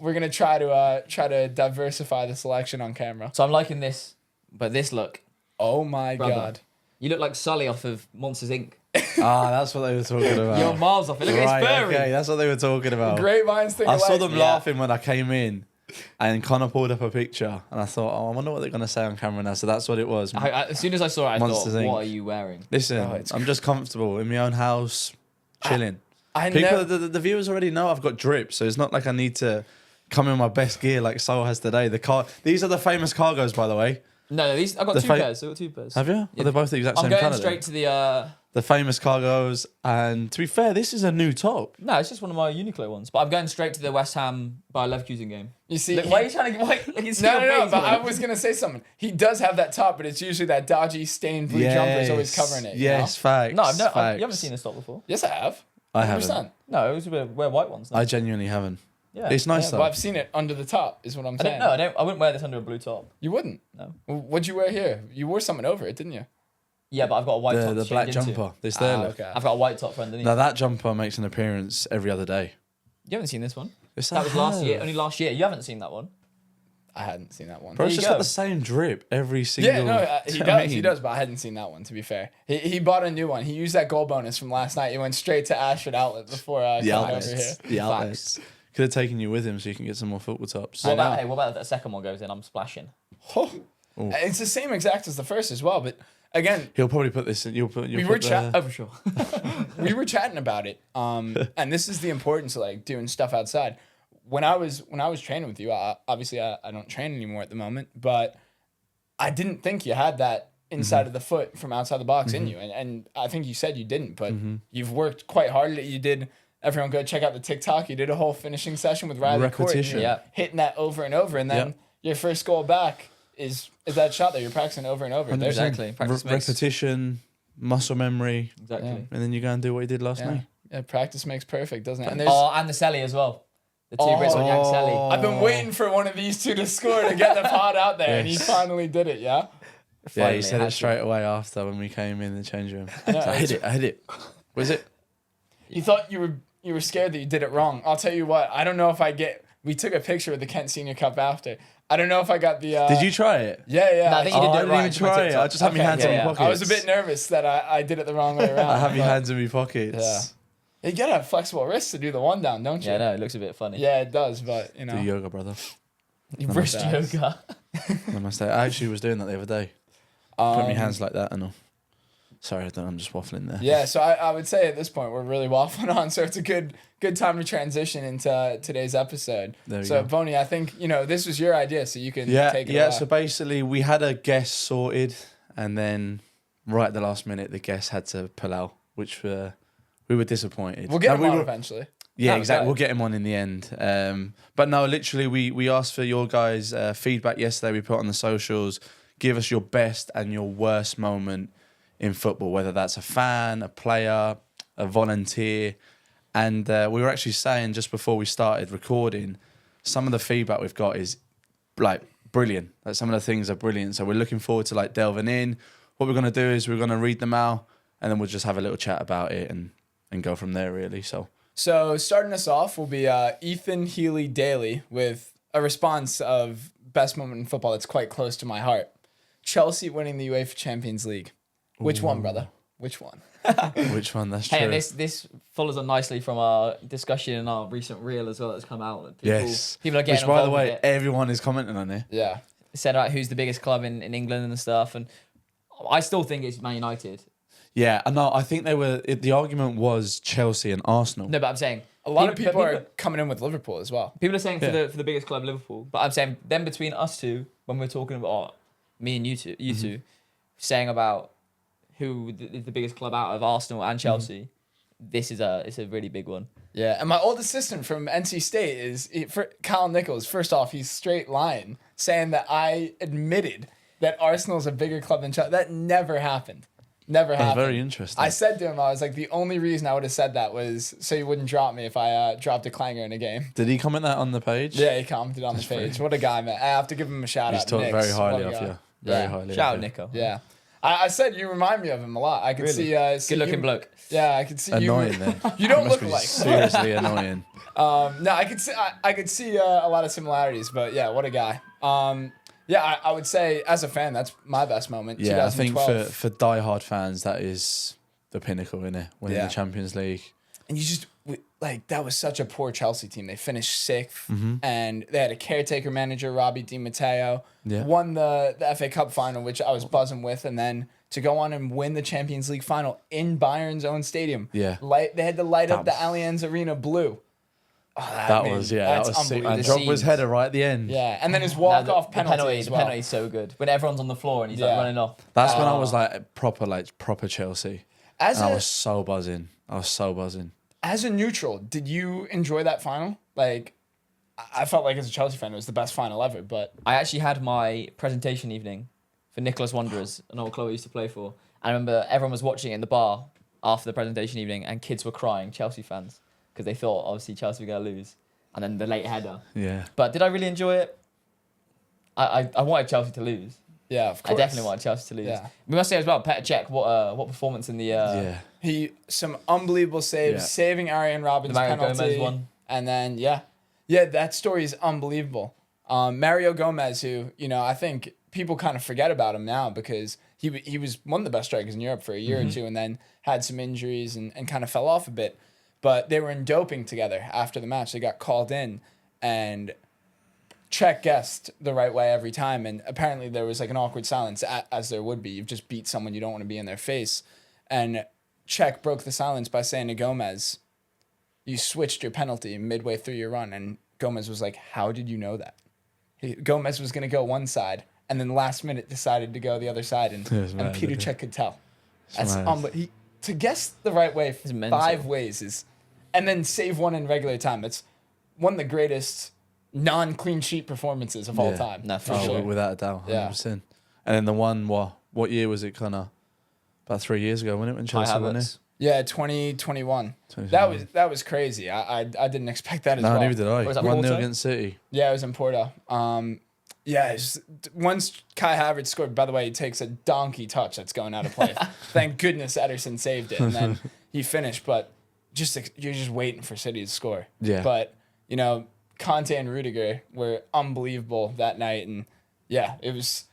Speaker 3: we're gonna try to diversify the selection on camera.
Speaker 1: So I'm liking this, but this look,
Speaker 3: Oh my
Speaker 1: Brother.
Speaker 3: god.
Speaker 1: you look like Sully off of Monsters Inc.
Speaker 2: That's what they were talking about.
Speaker 1: You're miles off it. Look at
Speaker 2: Right,
Speaker 1: his furry.
Speaker 2: okay, that's what they were talking about.
Speaker 3: Great minds think
Speaker 2: I
Speaker 3: alike.
Speaker 2: saw them
Speaker 1: Yeah.
Speaker 2: laughing when I came in, and Connor pulled up a picture, and I thought, I wonder what they're gonna say on camera now. So that's what it was.
Speaker 1: As soon as I saw it, I
Speaker 2: Monsters,
Speaker 1: thought,
Speaker 2: Inc.
Speaker 1: what are you wearing?
Speaker 2: Listen,
Speaker 3: Oh, it's
Speaker 2: I'm just comfortable in my own house, chilling.
Speaker 3: I
Speaker 2: People,
Speaker 3: know.
Speaker 2: the viewers already know I've got drip, so it's not like I need to come in my best gear like Sol has today. These are the famous cargos, by the way.
Speaker 1: No, these I got
Speaker 2: The
Speaker 1: two
Speaker 2: fa-
Speaker 1: pairs. I got two pairs.
Speaker 2: Have you? Well, they're both the exact
Speaker 1: I'm
Speaker 2: same
Speaker 1: going
Speaker 2: colour.
Speaker 1: straight to the.
Speaker 2: The famous cargos, and to be fair, this is a new top.
Speaker 1: No, it's just one of my Uniqlo ones. But I'm going straight to the West Ham by Leverkusen game.
Speaker 3: You see,
Speaker 1: Look, why are you trying to? Why, you see
Speaker 3: no,
Speaker 1: your face,
Speaker 3: but
Speaker 1: mate.
Speaker 3: I was gonna say something. He does have that top, but it's usually that dodgy stained blue jumper is always covering it.
Speaker 2: Yes,
Speaker 3: You know?
Speaker 2: facts.
Speaker 1: No, you haven't
Speaker 2: facts.
Speaker 1: seen this top before.
Speaker 3: Yes, I have.
Speaker 2: I
Speaker 3: 100%.
Speaker 2: haven't.
Speaker 1: No, it was wear white ones. No?
Speaker 2: I genuinely haven't.
Speaker 1: Yeah.
Speaker 2: It's nice
Speaker 3: Yeah,
Speaker 2: though.
Speaker 3: but I've seen it under the top. Is what I'm
Speaker 1: I
Speaker 3: saying.
Speaker 1: don't know. I wouldn't wear this under a blue top.
Speaker 3: You wouldn't.
Speaker 1: No.
Speaker 3: What'd you wear here? You wore something over it, didn't you?
Speaker 1: Yeah, but I've got a white top.
Speaker 2: The
Speaker 1: to
Speaker 2: black
Speaker 1: change into.
Speaker 2: jumper. This there. Look.
Speaker 3: Okay.
Speaker 1: I've got a white top for underneath.
Speaker 2: Now that jumper makes an appearance every other day.
Speaker 1: You haven't seen this one.
Speaker 2: Yes,
Speaker 1: That
Speaker 2: I
Speaker 1: was last
Speaker 2: have.
Speaker 1: year. Only last year. You haven't seen that one.
Speaker 3: I hadn't seen that one.
Speaker 2: Bro, it's
Speaker 1: you
Speaker 2: just
Speaker 1: go.
Speaker 2: got the same drip every single.
Speaker 3: Yeah, no, he
Speaker 2: I
Speaker 3: does. He
Speaker 2: mean,
Speaker 3: does, but I hadn't seen that one. To be fair, he bought a new one. He used that goal bonus from last night. He went straight to Ashford Outlet before
Speaker 2: The
Speaker 3: coming over here.
Speaker 2: outlets. The outlets. Could have taken you with him so you can get some more football tops.
Speaker 1: What about if that second one goes in? I'm splashing.
Speaker 3: Oh, it's the same exact as the first as well. But again,
Speaker 2: He'll probably put this in. You'll put.
Speaker 3: we were
Speaker 1: Oh, for sure.
Speaker 3: we were chatting about it. And this is the importance of like doing stuff outside. When I was training with you, obviously I don't train anymore at the moment, but I didn't think you had that inside of the foot from outside the box in you, and I think you said you didn't, but you've worked quite hard at it. You did. Everyone go check out the TikTok. You did a whole finishing session with Riley Court.
Speaker 2: Repetition.
Speaker 1: Yeah.
Speaker 3: Hitting that over and over, and then your first goal back is that shot that you're practicing over and over. There's-
Speaker 1: Exactly. Practice makes
Speaker 2: Repetition, muscle memory,
Speaker 1: exactly.
Speaker 2: and then you go and do what you did last
Speaker 3: Yeah.
Speaker 2: night.
Speaker 3: Yeah, practice makes perfect, doesn't it? And there's,
Speaker 1: Oh, and the Selly as well. The two Brits on Yank Selly.
Speaker 3: I've been waiting for one of these two to score to get the pod out there, and he
Speaker 2: Yes.
Speaker 3: finally did it. Yeah.
Speaker 2: Yeah,
Speaker 1: Finally,
Speaker 2: he said
Speaker 1: had
Speaker 2: it
Speaker 1: to.
Speaker 2: straight away after when we came in the change room.
Speaker 3: know,
Speaker 2: I hit it. Was it?
Speaker 3: You thought you were scared that you did it wrong. I'll tell you what. I don't know if I get. We took a picture of the Kent Senior Cup after. I don't know if I got the.
Speaker 2: Did you try it?
Speaker 3: Yeah, yeah.
Speaker 1: No, I think you did
Speaker 2: I
Speaker 1: do it
Speaker 2: didn't
Speaker 1: right.
Speaker 2: even
Speaker 1: It's my
Speaker 2: try it.
Speaker 1: TikTok.
Speaker 2: I just had my
Speaker 3: Okay,
Speaker 2: hands
Speaker 1: yeah,
Speaker 2: in
Speaker 1: yeah.
Speaker 2: my pockets.
Speaker 3: I was a bit nervous that I did it the wrong way around.
Speaker 2: I have your
Speaker 3: but-
Speaker 2: hands in my pockets.
Speaker 3: Yeah. You gotta have flexible wrists to do the one down, don't you?
Speaker 1: Yeah, no, it looks a bit funny.
Speaker 3: Yeah, it does, but you know.
Speaker 2: Do yoga, brother.
Speaker 1: Wrist
Speaker 3: Nice.
Speaker 1: yoga.
Speaker 2: Namaste. I actually was doing that the other day. Put my hands like that and all. Sorry, I'm just waffling there.
Speaker 3: Yeah, so I would say at this point we're really waffling on, so it's a good time to transition into today's episode.
Speaker 2: There we
Speaker 3: So
Speaker 2: go.
Speaker 3: Boney, I think this was your idea, so you can take it
Speaker 2: Yeah.
Speaker 3: away.
Speaker 2: So basically, we had a guest sorted, and then right at the last minute, the guest had to pull out, which we were disappointed.
Speaker 3: We'll get him
Speaker 2: we
Speaker 3: on
Speaker 2: were-
Speaker 3: eventually.
Speaker 2: Yeah,
Speaker 1: No,
Speaker 2: exactly.
Speaker 1: go.
Speaker 2: We'll get him on in the end. But no, literally, we asked for your guys' feedback yesterday. We put on the socials. Give us your best and your worst moment in football, whether that's a fan, a player, a volunteer. And we were actually saying just before we started recording, some of the feedback we've got is like brilliant. Like some of the things are brilliant. So we're looking forward to like delving in. What we're going to do is we're going to read them out, and then we'll just have a little chat about it and go from there, really.
Speaker 3: So starting us off will be Ethan Healy Daly with a response of best moment in football that's quite close to my heart. Chelsea winning the UEFA Champions League. Which one, brother? Which one?
Speaker 2: Which one? That's true.
Speaker 1: Hey, and this follows on nicely from our discussion in our recent reel as well that's come out. People are getting
Speaker 2: Which, by the
Speaker 1: involved
Speaker 2: way,
Speaker 1: with it.
Speaker 2: everyone is commenting on it.
Speaker 3: Yeah.
Speaker 1: Said about who's the biggest club in England and stuff. And I still think it's Man United.
Speaker 2: Yeah, no, I think the argument was Chelsea and Arsenal.
Speaker 1: No, but I'm saying
Speaker 3: A lot of people are coming in with Liverpool as well.
Speaker 1: People are saying
Speaker 2: Yeah.
Speaker 1: for the biggest club, Liverpool. But I'm saying then between us two, when we're talking about me and you two, saying about who is the biggest club out of Arsenal and Chelsea, it's a really big one.
Speaker 3: Yeah, and my old assistant from NC State for Kyle Nichols. First off, he's straight lying, saying that I admitted that Arsenal's a bigger club than Chelsea. That never happened. Never
Speaker 2: That's
Speaker 3: happened.
Speaker 2: very interesting.
Speaker 3: I said to him, I was like, the only reason I would have said that was so you wouldn't drop me if I dropped a clanger in a game.
Speaker 2: Did he comment that on the page?
Speaker 3: Yeah, he commented on the page. What a guy, man. I have to give him a shout
Speaker 2: He's
Speaker 3: out.
Speaker 2: talked
Speaker 3: Knicks.
Speaker 2: very highly
Speaker 3: What a
Speaker 2: of
Speaker 3: guy.
Speaker 2: you. Very
Speaker 3: Yeah.
Speaker 2: highly.
Speaker 1: Shout out,
Speaker 2: of you.
Speaker 1: Nico.
Speaker 3: Yeah. I said you remind me of him a lot. I could
Speaker 1: Really?
Speaker 3: see
Speaker 1: Good looking
Speaker 3: you,
Speaker 1: bloke.
Speaker 3: Yeah, I could see
Speaker 2: Annoying
Speaker 3: you.
Speaker 2: then.
Speaker 3: You don't
Speaker 2: Must
Speaker 3: look
Speaker 2: be
Speaker 3: like.
Speaker 2: seriously annoying.
Speaker 3: No, I could see a lot of similarities, but yeah, what a guy. Yeah, I would say as a fan, that's my best moment.
Speaker 2: Yeah, I think
Speaker 3: 2012.
Speaker 2: for diehard fans, that is the pinnacle, innit? Winning
Speaker 3: Yeah.
Speaker 2: the Champions League.
Speaker 3: And you just that was such a poor Chelsea team. They finished 6th,
Speaker 2: Mm-hmm.
Speaker 3: and they had a caretaker manager, Robbie Di Matteo.
Speaker 2: Yeah.
Speaker 3: Won the FA Cup final, which I was buzzing with, and then to go on and win the Champions League final in Bayern's own stadium.
Speaker 2: Yeah.
Speaker 3: They had to light up the
Speaker 2: That-
Speaker 3: Allianz Arena blue.
Speaker 2: That was sick. And Drogba's header right at the end.
Speaker 3: Yeah, and then his walk-off penalty as well.
Speaker 1: The penalty's so good. When everyone's on the floor and he's like running off.
Speaker 2: That's when I was like proper Chelsea. I was so buzzing.
Speaker 3: As a neutral, did you enjoy that final? Like, I felt like as a Chelsea fan, it was the best final ever. But
Speaker 1: I actually had my presentation evening for Nicholas Wanderers, an old club I used to play for. And I remember everyone was watching it in the bar after the presentation evening, and kids were crying, Chelsea fans, because they thought obviously Chelsea were going to lose. And then the late header.
Speaker 2: Yeah.
Speaker 1: But did I really enjoy it? I wanted Chelsea to lose.
Speaker 3: yeah, of course.
Speaker 1: I definitely wanted Chelsea to lose.
Speaker 3: Yeah.
Speaker 1: We must say as well, Petr Cech, what performance in the
Speaker 3: He some unbelievable saves, saving Arjen Robben's
Speaker 1: Mario
Speaker 3: penalty.
Speaker 1: Gomez one.
Speaker 3: And then that story is unbelievable. Mario Gomez, who I think people kind of forget about him now because he was one of the best strikers in Europe for a year or two, and then had some injuries and kind of fell off a bit. But they were in doping together after the match. They got called in, and Cech guessed the right way every time. And apparently there was like an awkward silence, as there would be. You've just beat someone, you don't want to be in their face. And Cech broke the silence by saying to Gomez, "You switched your penalty midway through your run." And Gomez was like, "How did you know that?" Gomez was going to go one side, and then last minute decided to go the other side. And Peter Cech could tell. That's to guess the right way 5 ways is, and then save one in regular time. That's one of the greatest non-clean sheet performances of all time.
Speaker 1: No, for sure.
Speaker 2: Without a doubt, 100%. And then the one, what year was it? Kind of about 3 years ago, wasn't it, when Chelsea won it?
Speaker 3: Yeah, 2021. That was crazy. I didn't expect that as well.
Speaker 2: No, neither did I. 1-0 against City.
Speaker 3: Yeah, it was in Porto. Once Kai Havertz scored, by the way, he takes a donkey touch that's going out of play. Thank goodness Ederson saved it, and then he finished. But you're just waiting for City to score.
Speaker 2: Yeah.
Speaker 3: But Conte and Rudiger were unbelievable that night, and it was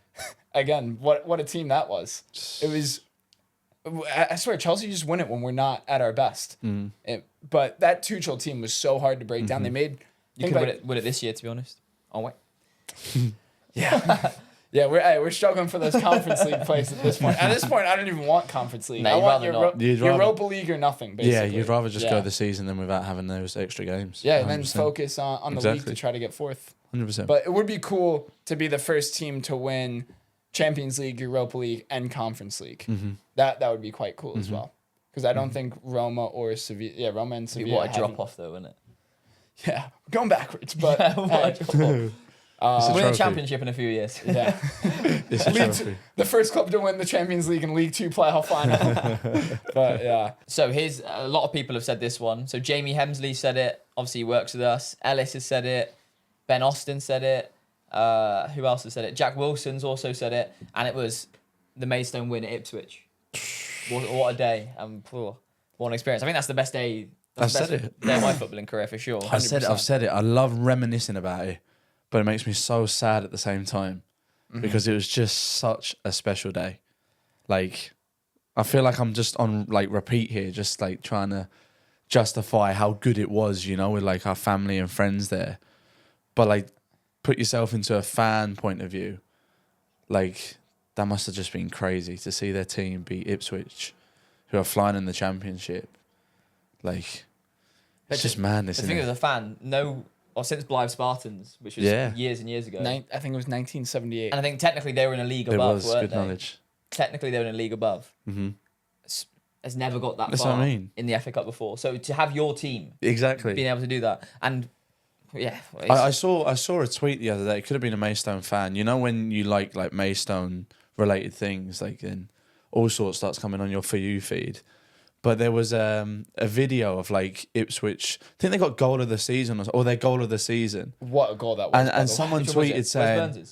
Speaker 3: again what a team that was. It was. I swear, Chelsea just win it when we're not at our best. But that Tuchel team was so hard to break down. They made
Speaker 1: you could win it this year, to be honest. Oh wait.
Speaker 3: Yeah, we're struggling for those Conference League places at this point. At this point, I don't even want Conference League.
Speaker 1: No,
Speaker 3: I want Europa League or nothing, basically.
Speaker 2: Yeah, you'd rather just go the season than without having those extra games.
Speaker 3: Yeah, and then focus on the league to try to get fourth.
Speaker 2: 100%.
Speaker 3: But it would be cool to be the first team to win Champions League, Europa League, and Conference League. That would be quite cool as well. Because I don't think Roma or Sevilla... Yeah, Roma and Sevilla...
Speaker 1: What a drop-off, though, isn't it?
Speaker 3: Yeah, going backwards, but...
Speaker 1: Win a championship in a few years.
Speaker 3: Yeah.
Speaker 2: It's a trophy.
Speaker 3: The first club to win the Champions League and League 2 playoff final. But, yeah.
Speaker 1: So here's... A lot of people have said this one. So Jamie Hemsley said it. Obviously, he works with us. Ellis has said it. Ben Austin said it. Who else has said it? Jack Wilson's also said it, and it was the Maidstone win at Ipswich. What a day! What an experience! I think that's the best day.
Speaker 2: I've said it.
Speaker 1: Day of my footballing career for sure. 100%.
Speaker 2: I've said it. I love reminiscing about it, but it makes me so sad at the same time because it was just such a special day. Like, I feel like I'm just on like repeat here, just like trying to justify how good it was, with like our family and friends there, but like. Put yourself into a fan point of view, like that must have just been crazy to see their team beat Ipswich, who are flying in the championship. Like, it's just madness.
Speaker 1: The thing as a fan, since Blythe Spartans, which was years and years ago.
Speaker 3: I think it was 1978.
Speaker 1: And I think technically they were in a league above.
Speaker 2: It was good knowledge.
Speaker 1: Technically they were in a league above. Has never got that
Speaker 2: That's
Speaker 1: far
Speaker 2: what I mean.
Speaker 1: in the FA Cup before. So to have your team being able to do that, and
Speaker 2: I saw a tweet the other day. It could have been a Maidstone fan. When you like Maidstone related things, like then all sorts starts coming on your For You feed. But there was a video of like Ipswich. I think they got goal of the season or their goal of the season.
Speaker 3: What a goal that was!
Speaker 2: And someone tweeted saying,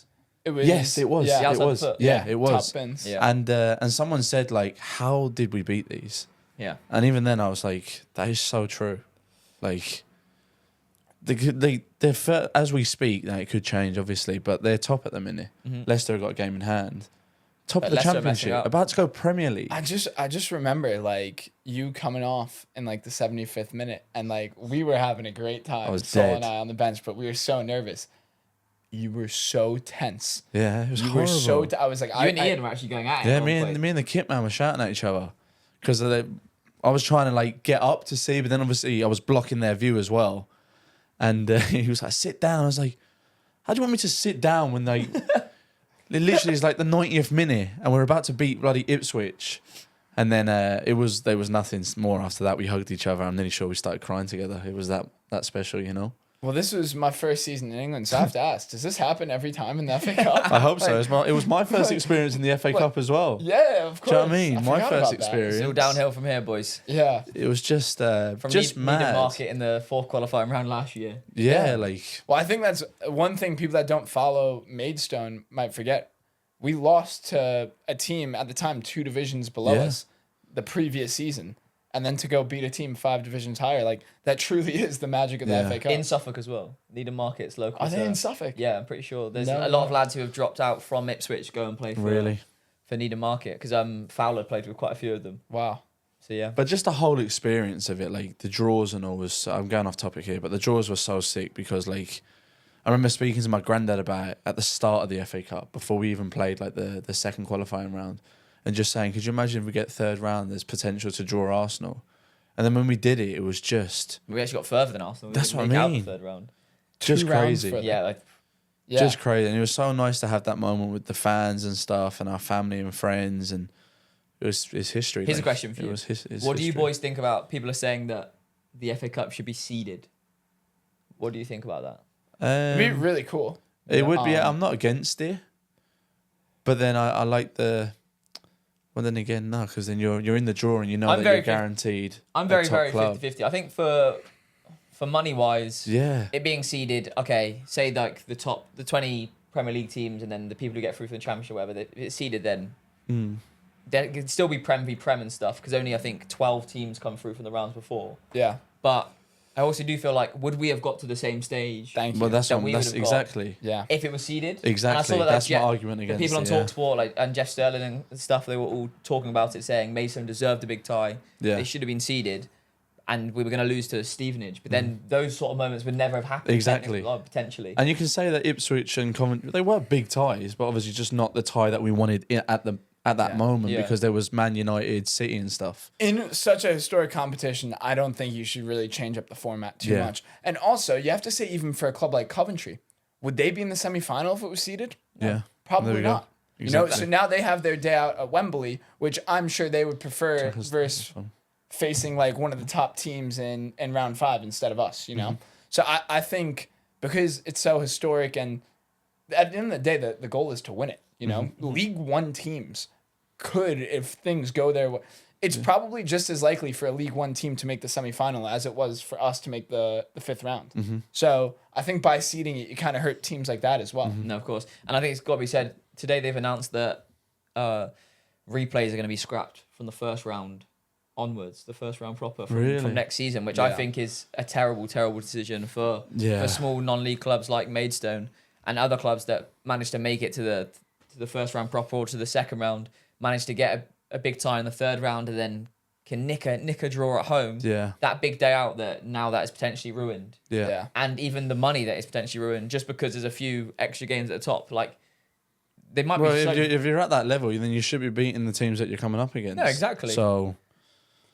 Speaker 3: it was,
Speaker 2: "Yes, it was.
Speaker 3: Yeah,
Speaker 2: it was. Yeah, it was."
Speaker 3: Top bins.
Speaker 1: Yeah.
Speaker 2: And someone said like, "How did we beat these?"
Speaker 1: Yeah.
Speaker 2: And even then, I was like, "That is so true." Like. They're as we speak, now it could change obviously, but they're top at the minute. Leicester have got a game in hand, top of the Championship, about to go Premier League.
Speaker 3: I just remember like you coming off in like the 75th minute, and like we were having a great time.
Speaker 2: I was
Speaker 3: Saul
Speaker 2: dead.
Speaker 3: and I on the bench, but we were so nervous. You were so tense.
Speaker 2: Yeah, it was
Speaker 3: you
Speaker 2: horrible.
Speaker 3: Were so. I was like,
Speaker 1: you and Ian were actually going at it.
Speaker 2: Yeah, me and the kit man were shouting at each other because I was trying to like get up to see, but then obviously I was blocking their view as well. And he was like, sit down. I was like, how do you want me to sit down when they... It literally is like the 90th minute and we're about to beat bloody Ipswich. And then there was nothing more after that. We hugged each other. I'm nearly sure we started crying together. It was that special, you know?
Speaker 3: Well, this was my first season in England, so I have to ask, does this happen every time in the FA Cup?
Speaker 2: I hope so. It was my first experience in the FA Cup as well.
Speaker 3: Yeah, of course.
Speaker 2: Do you know what I mean? My
Speaker 3: forgot
Speaker 2: first
Speaker 3: about that.
Speaker 2: experience.
Speaker 1: Still downhill from here, boys.
Speaker 3: Yeah.
Speaker 2: It was just
Speaker 1: From
Speaker 2: mad.
Speaker 1: Needham Market in the 4th qualifying round last year.
Speaker 2: Yeah, like...
Speaker 3: Well, I think that's one thing people that don't follow Maidstone might forget. We lost to a team at the time 2 divisions below us the previous season. And then to go beat a team 5 divisions higher, like that truly is the magic of the FA Cup.
Speaker 1: In Suffolk as well. Needham Market's local.
Speaker 3: Are they in Suffolk?
Speaker 1: Yeah, I'm pretty sure. There's a lot of lads who have dropped out from Ipswich go and play for Needham Market because Fowler played with quite a few of them.
Speaker 3: Wow.
Speaker 1: So yeah.
Speaker 2: But just the whole experience of it, like the draws and all was... I'm going off topic here, but the draws were so sick because like... I remember speaking to my granddad about it at the start of the FA Cup before we even played like the second qualifying round and just saying, could you imagine if we get 3rd round, there's potential to draw Arsenal? And then when we did it, it was just...
Speaker 1: We actually got further than Arsenal.
Speaker 2: That's what I
Speaker 1: Out
Speaker 2: mean.
Speaker 1: the 3rd round.
Speaker 2: Just
Speaker 3: 2 rounds
Speaker 2: crazy.
Speaker 3: further.
Speaker 1: Yeah,
Speaker 2: Just crazy. And it was so nice to have that moment with the fans and stuff and our family and friends. And it's history.
Speaker 1: Here's a question for you. What do you boys think about... People are saying that the FA Cup should be seeded. What do you think about that?
Speaker 3: It'd be really cool.
Speaker 2: It would be. I'm not against it. But then I like the... Well, then again, no, because then you're in the draw and you know that you're guaranteed.
Speaker 1: I'm very 50-50. I think for money wise, it being seeded, okay, say like the 20 Premier League teams and then the people who get through from the Championship, whatever, if it's seeded, then there can still be Prem v Prem and stuff because only I think 12 teams come through from the rounds before.
Speaker 3: Yeah,
Speaker 1: but I also do feel like would we have got to the same stage?
Speaker 3: Thank you.
Speaker 2: Well, that's
Speaker 1: exactly.
Speaker 3: Yeah.
Speaker 1: If it was seeded.
Speaker 2: Exactly. That's my argument against
Speaker 1: the people on TalkSport and Jeff Sterling and stuff, they were all talking about it, saying Maidstone deserved a big tie. Yeah. They should have been seeded, and we were going to lose to Stevenage. But then those sort of moments would never have happened.
Speaker 2: Exactly.
Speaker 1: Potentially.
Speaker 2: And you can say that Ipswich and Coventry, they were big ties, but obviously just not the tie that we wanted at that moment because there was Man United, City and stuff.
Speaker 3: In such a historic competition, I don't think you should really change up the format too much. And also, you have to say, even for a club like Coventry, would they be in the semi-final if it was seeded?
Speaker 2: Yeah.
Speaker 3: Probably not.
Speaker 2: Exactly.
Speaker 3: You know, so now they have their day out at Wembley, which I'm sure they would prefer versus facing like one of the top teams in round 5 instead of us, you know? So I think because it's so historic and at the end of the day, the goal is to win it, you know? League One teams could, if things go their way, it's probably just as likely for a League One team to make the semi-final as it was for us to make the 5th round. So I think by seeding it, you kind of hurt teams like that as well.
Speaker 1: No, of course. And I think it's got to be said, today they've announced that replays are going to be scrapped from the 1st round onwards, the 1st round proper from next season, which I think is a terrible, terrible decision for small non-league clubs like Maidstone and other clubs that managed to make it to the 1st round proper or to the 2nd round, managed to get a big tie in the 3rd round and then can nick a draw at home. Yeah. That big day out that is potentially ruined.
Speaker 2: Yeah.
Speaker 1: And even the money that is potentially ruined just because there's a few extra games at the top. Like, they might be
Speaker 2: if you're at that level, then you should be beating the teams that you're coming up against.
Speaker 1: No, exactly.
Speaker 2: So...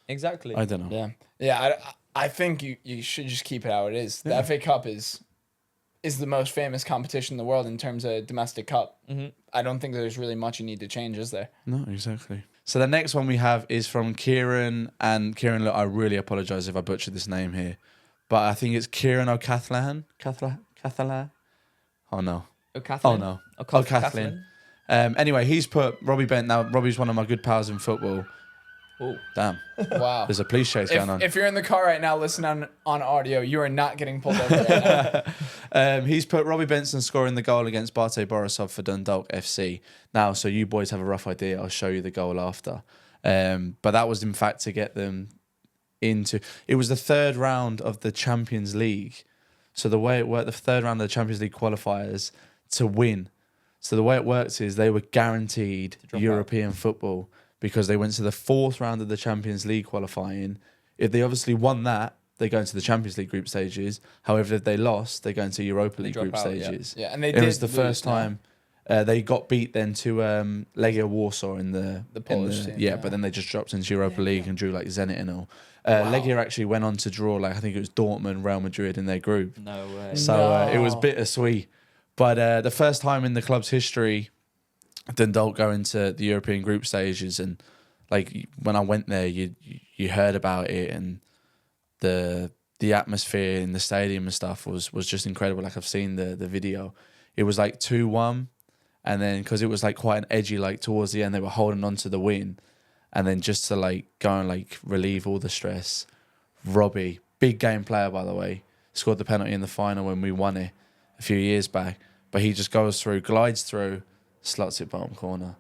Speaker 1: Exactly.
Speaker 2: I don't know.
Speaker 3: Yeah. Yeah, I think you should just keep it how it is. The FA Cup is the most famous competition in the world in terms of domestic cup. I don't think there's really much you need to change, is there?
Speaker 2: No, exactly. So the next one we have is from Kieran. And Kieran, look, I really apologise if I butchered this name here. But I think it's Kieran O'Cathlan. Cathalan? Oh, no.
Speaker 1: O'Cathlan?
Speaker 2: Oh, no. O'Cathlan. Anyway, he's put Robbie Bent. Now, Robbie's one of my good pals in football.
Speaker 1: Oh,
Speaker 2: damn.
Speaker 3: Wow.
Speaker 2: There's a police chase going on.
Speaker 3: If you're in the car right now listening on audio, you are not getting pulled over right
Speaker 2: now. He's put Robbie Benson scoring the goal against Bate Borisov for Dundalk FC. Now, so you boys have a rough idea. I'll show you the goal after. But that was, in fact, to get them into... It was the 3rd round of the Champions League. So the way it worked, the 3rd round of the Champions League qualifiers to win. So the way it works is they were guaranteed European football because they went to the 4th round of the Champions League qualifying. If they obviously won that, they go into the Champions League group stages. However, if they lost, they go into Europa League group stages.
Speaker 3: Yeah, and they
Speaker 2: It was the first time They got beat then to Legia Warsaw in the
Speaker 3: Polish team, yeah.
Speaker 2: but then they just dropped into Europa League and drew like Zenit and all. Legia actually went on to draw like I think it was Dortmund, Real Madrid in their group.
Speaker 1: No way.
Speaker 2: So it was bittersweet. But the first time in the club's history, Dundalk go into the European group stages, and like when I went there, you heard about it, and the atmosphere in the stadium and stuff was just incredible. Like I've seen the video. It was like 2-1, and then because it was like quite an edgy, like towards the end, they were holding on to the win, and then just to like go and like relieve all the stress, Robbie, big game player by the way, scored the penalty in the final when we won it a few years back. But he just goes through, glides through, slots it bottom corner.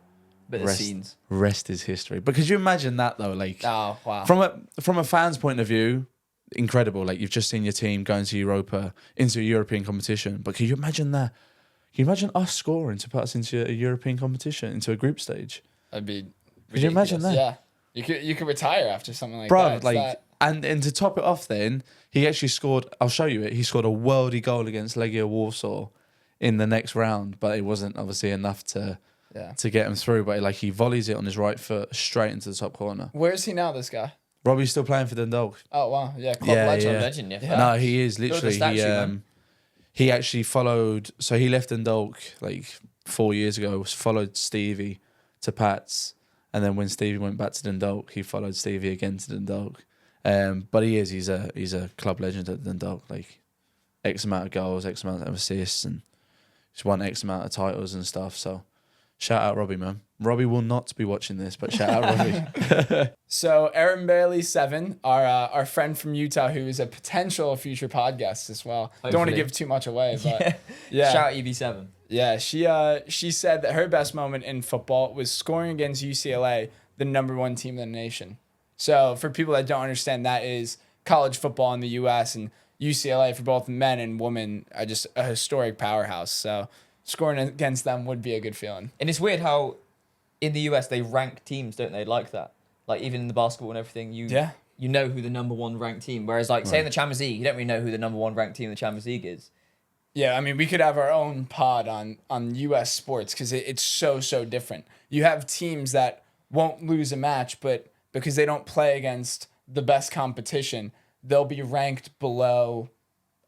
Speaker 1: Bit of scenes.
Speaker 2: Rest is history. But could you imagine that though? Like,
Speaker 3: Oh, wow.
Speaker 2: from a fan's point of view, incredible. Like you've just seen your team going to into a European competition. But can you imagine that? Can you imagine us scoring to put us into a European competition, into a group stage?
Speaker 3: That'd be
Speaker 2: Could you imagine that?
Speaker 3: Yeah. You could retire after something like
Speaker 2: Bro,
Speaker 3: that. It's
Speaker 2: like,
Speaker 3: that-
Speaker 2: and to top it off then, he actually scored, I'll show you it, he scored a worldy goal against Legia Warsaw in the next round, but it wasn't obviously enough to get him through. But like he volleys it on his right foot straight into the top corner.
Speaker 3: Where is he now, this guy?
Speaker 2: Robbie's still playing for Dundalk.
Speaker 3: Oh, wow. Yeah, club legend.
Speaker 1: Legend, yeah.
Speaker 2: No, he is
Speaker 1: Build a
Speaker 2: literally.
Speaker 1: statue, man.
Speaker 2: He actually followed. So he left Dundalk like 4 years ago. Followed Stevie to Pats, and then when Stevie went back to Dundalk, he followed Stevie again to Dundalk. But he's a club legend at Dundalk. Like X amount of goals, X amount of assists, and he's won X amount of titles and stuff. So shout out Robbie, man. Robbie will not be watching this, but shout out Robbie.
Speaker 3: So Aaron Bailey 7, our friend from Utah, who is a potential future podcast as well. Don't want to
Speaker 1: Hopefully.
Speaker 3: give too much away, but yeah.
Speaker 1: Shout out EB7.
Speaker 3: Yeah, she said that her best moment in football was scoring against UCLA, the #1 team in the nation. So for people that don't understand, that is college football in the U.S. and UCLA for both men and women are just a historic powerhouse. So scoring against them would be a good feeling.
Speaker 1: And it's weird how in the US they rank teams, don't they? Like that. Like even in the basketball and everything, you know who the #1 ranked team. Whereas like say in the Champions League, you don't really know who the #1 ranked team in the Champions League is.
Speaker 3: Yeah, I mean, we could have our own pod on U.S. sports because it's so different. You have teams that won't lose a match, but because they don't play against the best competition, they'll be ranked below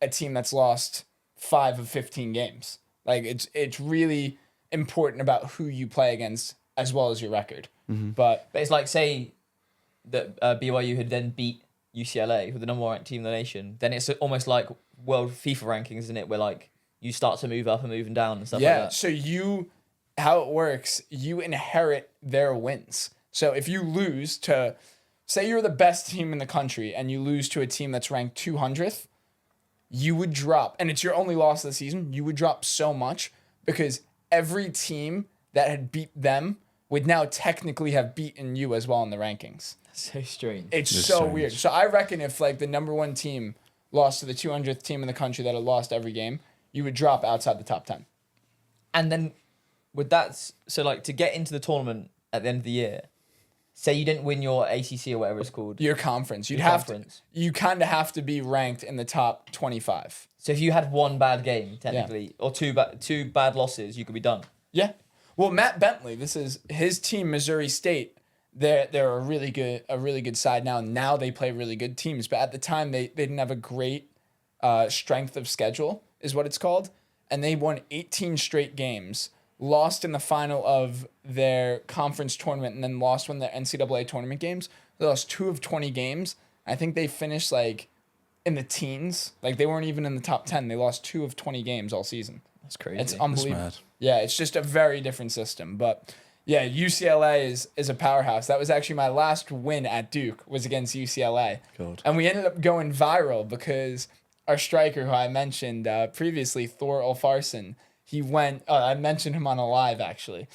Speaker 3: a team that's lost 5 of 15 games. Like it's really important about who you play against as well as your record.
Speaker 2: Mm-hmm.
Speaker 3: But
Speaker 1: But it's like say that BYU had then beat UCLA, who the #1 ranked team in the nation. Then it's almost like world FIFA rankings, isn't it? Where like you start to move up and moving down and stuff like that.
Speaker 3: so how it works, you inherit their wins. So if you lose to, say you're the best team in the country and you lose to a team that's ranked 200th, you would drop, and it's your only loss of the season, you would drop so much because every team that had beat them would now technically have beaten you as well in the rankings.
Speaker 1: That's so strange.
Speaker 3: It's so weird. So I reckon if like the #1 team lost to the 200th team in the country that had lost every game, you would drop outside the top 10.
Speaker 1: And then with that, so like to get into the tournament at the end of the year, say you didn't win your ACC or whatever it's called.
Speaker 3: Your conference. You kind of have to be ranked in the top 25.
Speaker 1: So if you had one bad game, technically, or two bad losses, you could be done.
Speaker 3: Yeah. Well, Matt Bentley, this is his team, Missouri State. They're a really good side now. Now they play really good teams, but at the time they didn't have a great strength of schedule, is what it's called, and they won 18 straight games, lost in the final of their conference tournament, and then lost one of their NCAA tournament games. They lost 2 of 20 games. I think they finished like in the teens. Like they weren't even in the top 10. They lost 2 of 20 games all season.
Speaker 1: That's crazy.
Speaker 3: It's unbelievable.
Speaker 2: That's mad.
Speaker 3: Yeah, it's just a very different system. But yeah, UCLA is a powerhouse. That was actually my last win at Duke was against UCLA.
Speaker 2: God.
Speaker 3: And we ended up going viral because our striker, who I mentioned previously, Thor Ulfarsson, he went, I mentioned him on a live actually.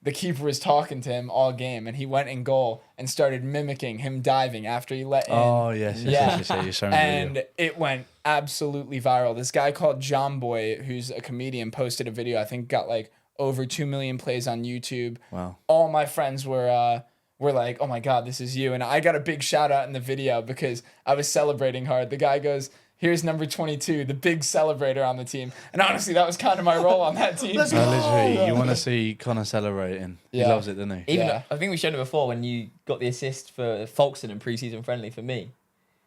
Speaker 3: The keeper was talking to him all game, and he went in goal and started mimicking him diving after he let in.
Speaker 2: Oh, yes. You're showing me the
Speaker 3: And
Speaker 2: video.
Speaker 3: it went absolutely viral. This guy called John Boy, who's a comedian, posted a video. I think got like over 2 million plays on YouTube.
Speaker 2: Wow.
Speaker 3: All my friends were like, "Oh my God, this is you!" And I got a big shout out in the video because I was celebrating hard. The guy goes, Here's number 22, the big celebrator on the team. And honestly, that was kind of my role on that team.
Speaker 2: Literally, you want to see Connor celebrating.
Speaker 3: Yeah.
Speaker 2: He loves it, doesn't he?
Speaker 1: Even
Speaker 3: Yeah.
Speaker 1: I think we showed it before when you got the assist for Folkestone in pre-season friendly for me,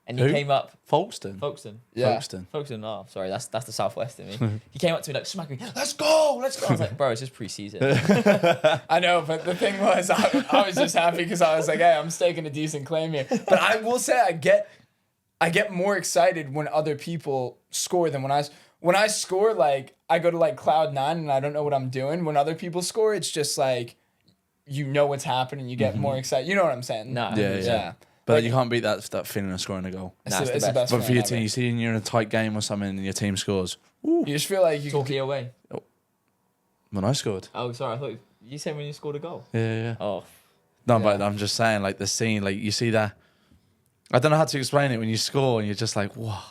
Speaker 1: and you
Speaker 2: Who?
Speaker 1: came up
Speaker 2: Folkestone.
Speaker 3: Yeah.
Speaker 2: Folkestone.
Speaker 1: Oh, sorry, that's the southwest in me. He came up to me like smacking me. Let's go. I was like, bro, it's just pre-season.
Speaker 3: I know, but the thing was, I was just happy because I was like, hey, I'm staking a decent claim here. But I will say, I get more excited when other people score than when I score. Like, I go to like cloud 9 and I don't know what I'm doing. When other people score, it's just like, you know what's happening. You get more excited. You know what I'm saying?
Speaker 1: No.
Speaker 3: Yeah.
Speaker 2: But
Speaker 3: Like,
Speaker 2: you can't beat that feeling of scoring a goal.
Speaker 3: It's,
Speaker 1: Nah,
Speaker 3: the,
Speaker 1: it's
Speaker 3: it's
Speaker 1: the
Speaker 3: the best.
Speaker 2: But for
Speaker 3: feeling
Speaker 2: your
Speaker 3: ever.
Speaker 2: team, you see you're in a tight game or something and your team scores.
Speaker 3: You just feel like you
Speaker 1: Talkie away.
Speaker 2: When I scored.
Speaker 1: Oh, sorry, I thought you said when you scored a goal.
Speaker 2: Yeah.
Speaker 1: Oh,
Speaker 2: No,
Speaker 3: Yeah.
Speaker 2: but I'm just saying, like, the scene, like, you see that. I don't know how to explain it when you score and you're just like, wow.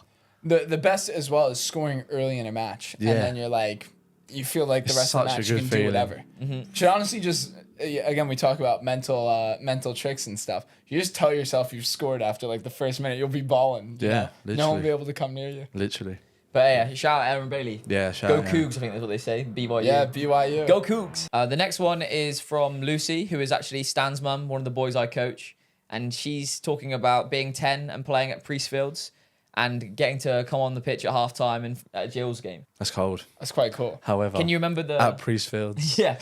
Speaker 3: The best as well is scoring early in a match,
Speaker 2: Yeah.
Speaker 3: and then you're like, you feel like the
Speaker 2: It's
Speaker 3: rest of the
Speaker 2: such a
Speaker 3: match you
Speaker 2: good
Speaker 3: can
Speaker 2: feeling.
Speaker 3: do whatever. Should honestly just again we talk about mental tricks and stuff. You just tell yourself you've scored after like the first minute, you'll be balling. you
Speaker 2: Yeah,
Speaker 3: know? No one will
Speaker 2: literally.
Speaker 3: be able to come near you.
Speaker 2: Literally.
Speaker 1: but yeah, shout out Aaron Bailey.
Speaker 2: Yeah, shout
Speaker 1: Go
Speaker 2: out, yeah.
Speaker 1: Cougs, I think that's what they say. BYU.
Speaker 3: Yeah, BYU.
Speaker 1: Go Cougs. The next one is from Lucy, who is actually Stan's mum, one of the boys I coach. And she's talking about being 10 and playing at Priestfields and getting to come on the pitch at halftime in at Jill's game.
Speaker 2: That's cold.
Speaker 3: That's quite cool.
Speaker 2: However,
Speaker 1: Can you remember the...
Speaker 2: at Priestfields.
Speaker 1: Yeah.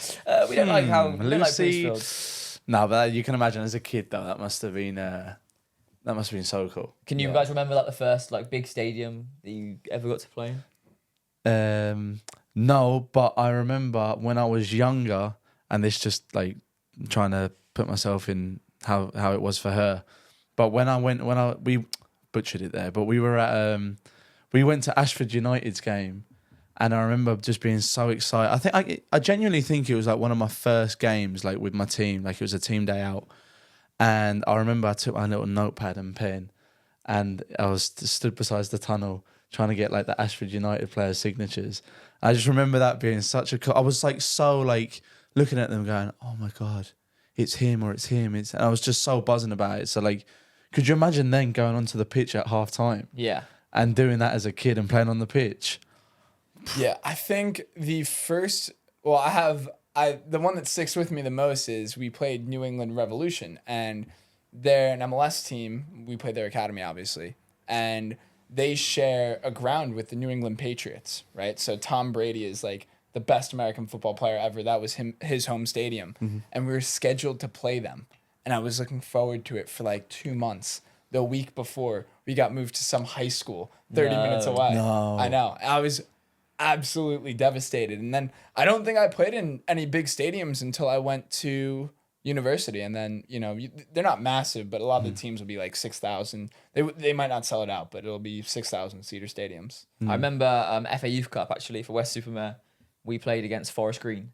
Speaker 1: We don't like how... We don't like
Speaker 2: Lucy.
Speaker 1: Priestfields.
Speaker 2: No, but you can imagine as a kid though, that must have been so cool.
Speaker 1: Can you
Speaker 3: Yeah.
Speaker 1: guys remember like the first like big stadium that you ever got to play in?
Speaker 2: No, but I remember when I was younger, and this just like trying to put myself in how it was for her. But we butchered it there, but we were at we went to Ashford United's game, and I remember just being so excited. I genuinely think it was like one of my first games like with my team, like it was a team day out. And I remember I took my little notepad and pen, and I was stood beside the tunnel trying to get like the Ashford United players' signatures. I just remember that being such a. I was like so like looking at them, going, "Oh my god, it's him or it's him." And I was just so buzzing about it. So like, could you imagine then going onto the pitch at half time
Speaker 1: Yeah.
Speaker 2: and doing that as a kid and playing on the pitch?
Speaker 3: Yeah, I think the first. Well, the one that sticks with me the most is we played New England Revolution, and they're an MLS team. We played their academy, obviously, and they share a ground with the New England Patriots, right? So Tom Brady is like the best American football player ever. That was his home stadium, and we were scheduled to play them, and I was looking forward to it for like 2 months. The week before, we got moved to some high school 30 minutes away.
Speaker 2: No.
Speaker 3: I know. I was absolutely devastated. And then I don't think I played in any big stadiums until I went to university. And then, they're not massive, but a lot of the teams will be like 6,000. They might not sell it out, but it'll be 6,000 seater stadiums.
Speaker 1: I remember FA Youth Cup actually for West Supermare. We played against Forest Green.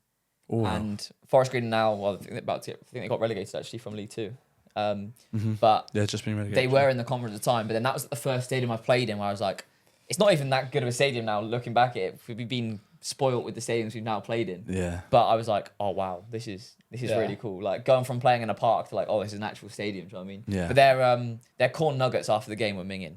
Speaker 2: Ooh.
Speaker 1: And Forest Green now, well, I think they got relegated actually from League Two. But
Speaker 2: Yeah, just been really good.
Speaker 1: they were in the conference at the time. But then that was the first stadium I played in where I was like, it's not even that good of a stadium now. Looking back at it, we've been spoilt with the stadiums we've now played in.
Speaker 2: Yeah.
Speaker 1: But I was like, oh wow, this is
Speaker 3: Yeah.
Speaker 1: really cool. Like going from playing in a park to like, oh, this is an actual stadium. Do you know what I mean?
Speaker 2: Yeah.
Speaker 1: But their corn nuggets after the game were minging.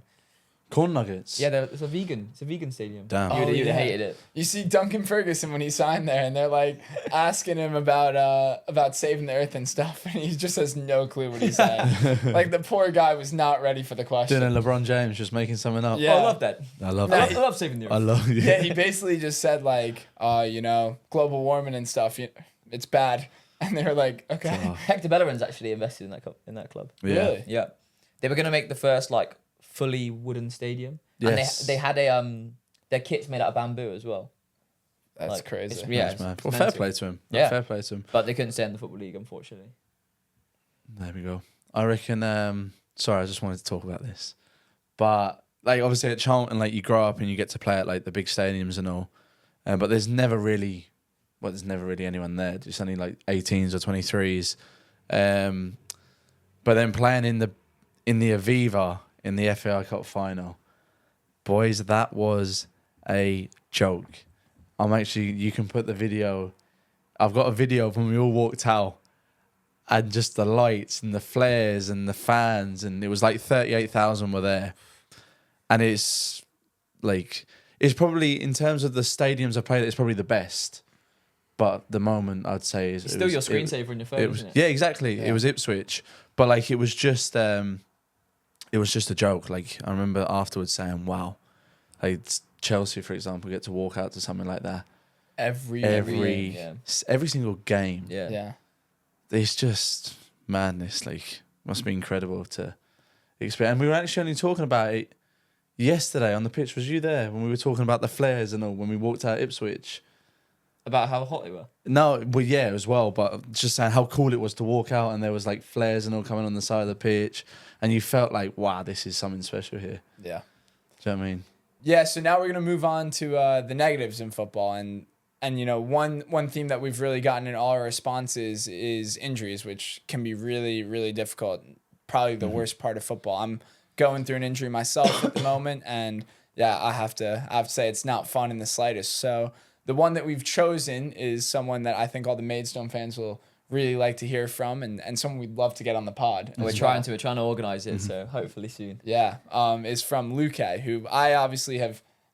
Speaker 2: Corn nuggets.
Speaker 1: Yeah, it's a vegan stadium.
Speaker 2: Damn.
Speaker 1: You'd
Speaker 3: Oh,
Speaker 1: have
Speaker 3: yeah.
Speaker 1: hated it.
Speaker 3: You see Duncan Ferguson when he signed there, and they're like asking him about saving the earth and stuff, and he just has no clue what he's saying. Like the poor guy was not ready for the question.
Speaker 2: Doing a LeBron James just making something up.
Speaker 3: Yeah.
Speaker 1: Oh, I love that.
Speaker 2: I love
Speaker 3: No,
Speaker 2: that.
Speaker 1: I love saving the earth.
Speaker 2: I love you.
Speaker 3: Yeah, he basically just said like, global warming and stuff, it's bad. And they were like, okay.
Speaker 2: Oh.
Speaker 1: Hector Bellerin's actually invested in that club.
Speaker 2: Yeah.
Speaker 3: Really?
Speaker 1: Yeah, they were gonna make the first like fully wooden stadium,
Speaker 2: Yes.
Speaker 1: and they had their kits made out of bamboo as well.
Speaker 3: That's
Speaker 1: Like,
Speaker 3: crazy.
Speaker 1: it's- yeah,
Speaker 2: Nice, man.
Speaker 1: it's
Speaker 2: Well,
Speaker 1: mental.
Speaker 2: fair play to him.
Speaker 1: Yeah.
Speaker 2: Fair play to him.
Speaker 1: But they couldn't stay in the football league, unfortunately.
Speaker 2: There we go. I reckon. Sorry, I just wanted to talk about this, but like obviously at Charlton, like you grow up and you get to play at like the big stadiums and all, but there's never really anyone there. Just only like 18s or 23s. But then playing in the Aviva in the FAI Cup final, boys, that was a joke. You can put the video. I've got a video of when we all walked out. And just the lights and the flares and the fans, and it was like 38,000 were there. And it's like it's probably in terms of the stadiums I played, it's probably the best. But the moment I'd say is
Speaker 1: It's still your screensaver in your phone, isn't it?
Speaker 2: Yeah, exactly.
Speaker 3: Yeah.
Speaker 2: It was Ipswich, but like it was just a joke. Like I remember afterwards saying, "Wow, like Chelsea, for example, get to walk out to something like that
Speaker 3: Every
Speaker 1: game, yeah.
Speaker 2: every single game.
Speaker 1: Yeah.
Speaker 2: It's just madness. Like must be incredible to experience. And we were actually only talking about it yesterday on the pitch. Was you there when we were talking about the flares and all when we walked out Ipswich?
Speaker 1: About how hot they were.
Speaker 2: No, well, yeah, as well, but just saying how cool it was to walk out and there was like flares and all coming on the side of the pitch, and you felt like, wow, this is something special here.
Speaker 3: Yeah.
Speaker 2: Do you know what I mean?
Speaker 3: Yeah, so now we're gonna move on to the negatives in football, and you know one theme that we've really gotten in all our responses is injuries, which can be really really difficult. Probably the worst part of football. I'm going through an injury myself at the moment, and yeah, I have to say it's not fun in the slightest. So the one that we've chosen is someone that I think all the Maidstone fans will really like to hear from, and someone we'd love to get on the pod.
Speaker 1: We're trying to organise it, so hopefully soon.
Speaker 3: Yeah, is from Luke, who I obviously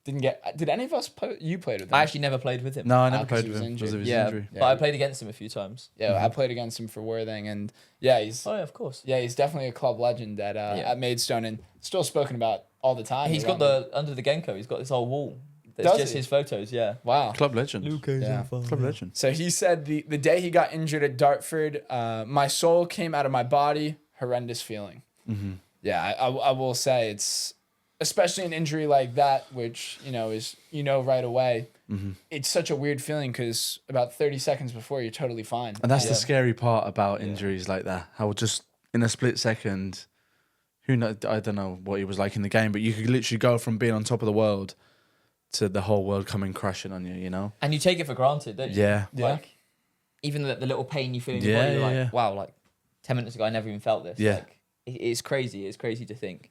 Speaker 3: didn't get. Did any of us play? You played with him?
Speaker 1: I actually never played with him.
Speaker 2: No, I never
Speaker 3: 'cause
Speaker 2: played
Speaker 3: he
Speaker 2: with
Speaker 3: was
Speaker 2: him because of his
Speaker 1: Yeah,
Speaker 2: injury.
Speaker 1: but I played against him a few times.
Speaker 3: Yeah, I played against him for Worthing, and yeah, he's
Speaker 1: Of course.
Speaker 3: he's definitely a club legend at Maidstone, and still spoken about all the time.
Speaker 1: He's got under the Genko. He's got this whole wall. That's
Speaker 3: Does
Speaker 1: just
Speaker 3: he?
Speaker 1: his photos. Yeah.
Speaker 3: Wow.
Speaker 2: Club legend.
Speaker 3: Yeah.
Speaker 2: Club legend.
Speaker 3: So he said the day he got injured at Dartford, my soul came out of my body. Horrendous feeling.
Speaker 2: Mm-hmm.
Speaker 3: Yeah, I will say it's especially an injury like that, which is right away.
Speaker 2: Mm-hmm.
Speaker 3: It's such a weird feeling because about 30 seconds before you're totally fine.
Speaker 2: And that's the scary part about injuries like that. How just in a split second, who knows? I don't know what he was like in the game, but you could literally go from being on top of the world to the whole world coming crashing on you. You know?
Speaker 1: And you take it for granted, don't you?
Speaker 2: Yeah.
Speaker 1: Like, even the little pain you feel in your body, you're like, wow, like 10 minutes ago, I never even felt this.
Speaker 2: Yeah.
Speaker 1: Like, it's crazy. It's crazy to think.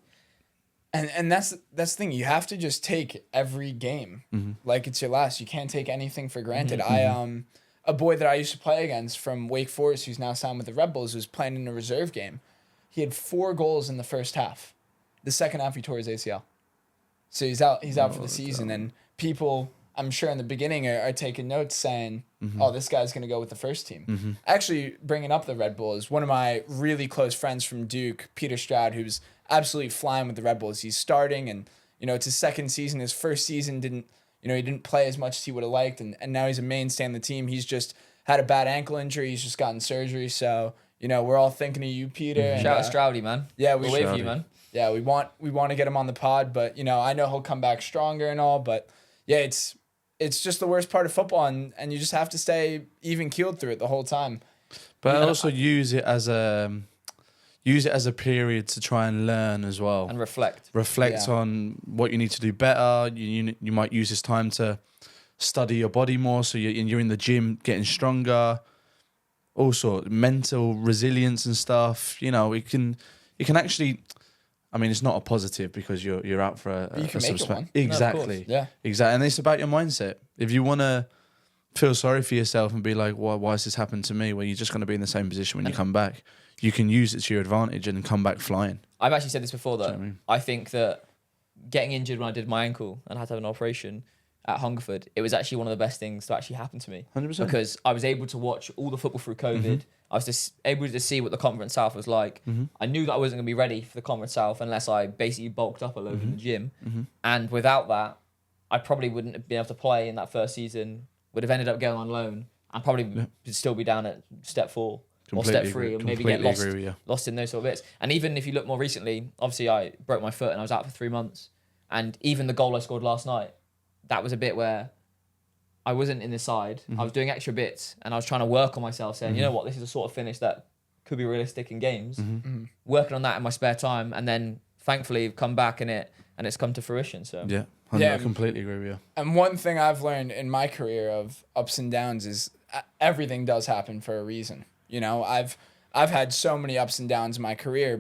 Speaker 3: And that's the thing. You have to just take every game like it's your last. You can't take anything for granted. A boy that I used to play against from Wake Forest, who's now signed with the Red Bulls, was playing in a reserve game. He had 4 goals in the first half. The second half, he tore his ACL. So he's out for the season. And people, I'm sure in the beginning, are taking notes saying, oh, this guy's going to go with the first team. Actually, bringing up the Red Bulls, one of my really close friends from Duke, Peter Stroud, who's absolutely flying with the Red Bulls. He's starting, and it's his second season. His first season he didn't play as much as he would have liked, and now he's a mainstay on the team. He's just had a bad ankle injury. He's just gotten surgery. So we're all thinking of you, Peter. And,
Speaker 1: Shout out Stroudy, man.
Speaker 3: Yeah,
Speaker 1: we're with you, man.
Speaker 3: Yeah, we want to get him on the pod, but I know he'll come back stronger and all. But yeah, it's just the worst part of football, and you just have to stay even keeled through it the whole time.
Speaker 2: But also use it as a period to try and learn as well.
Speaker 1: And reflect.
Speaker 2: Reflect on what you need to do better. You might use this time to study your body more, so you're in the gym getting stronger. Also, mental resilience and stuff. It can actually. I mean, it's not a positive because you're out for a.
Speaker 3: You can make it one.
Speaker 2: Exactly.
Speaker 3: No, yeah.
Speaker 2: Exactly, and it's about your mindset. If you want to feel sorry for yourself and be like, why has this happened to me? Well, you're just going to be in the same position when you come back. You can use it to your advantage and come back flying.
Speaker 1: I've actually said this before, that
Speaker 2: I mean?
Speaker 1: I think that getting injured when I did my ankle and had to have an operation at Hungerford, it was actually one of the best things to actually happen to me.
Speaker 2: 100%.
Speaker 1: Because I was able to watch all the football through COVID. I was just able to see what the Conference South was like. I knew that I wasn't going to be ready for the Conference South unless I basically bulked up a load in the gym. And without that, I probably wouldn't have been able to play in that first season, would have ended up going on loan, and probably would still be down at step 4 or step 3, or maybe get lost in those sort of bits. And even if you look more recently, obviously I broke my foot and I was out for 3 months. And even the goal I scored last night, that was a bit where I wasn't in the side. I was doing extra bits and I was trying to work on myself, saying, you know what, this is a sort of finish that could be realistic in games. Working on that in my spare time, and then thankfully come back in it, and it's come to fruition. So
Speaker 2: Yeah, I completely agree with you.
Speaker 3: And one thing I've learned in my career of ups and downs is everything does happen for a reason. I've had so many ups and downs in my career,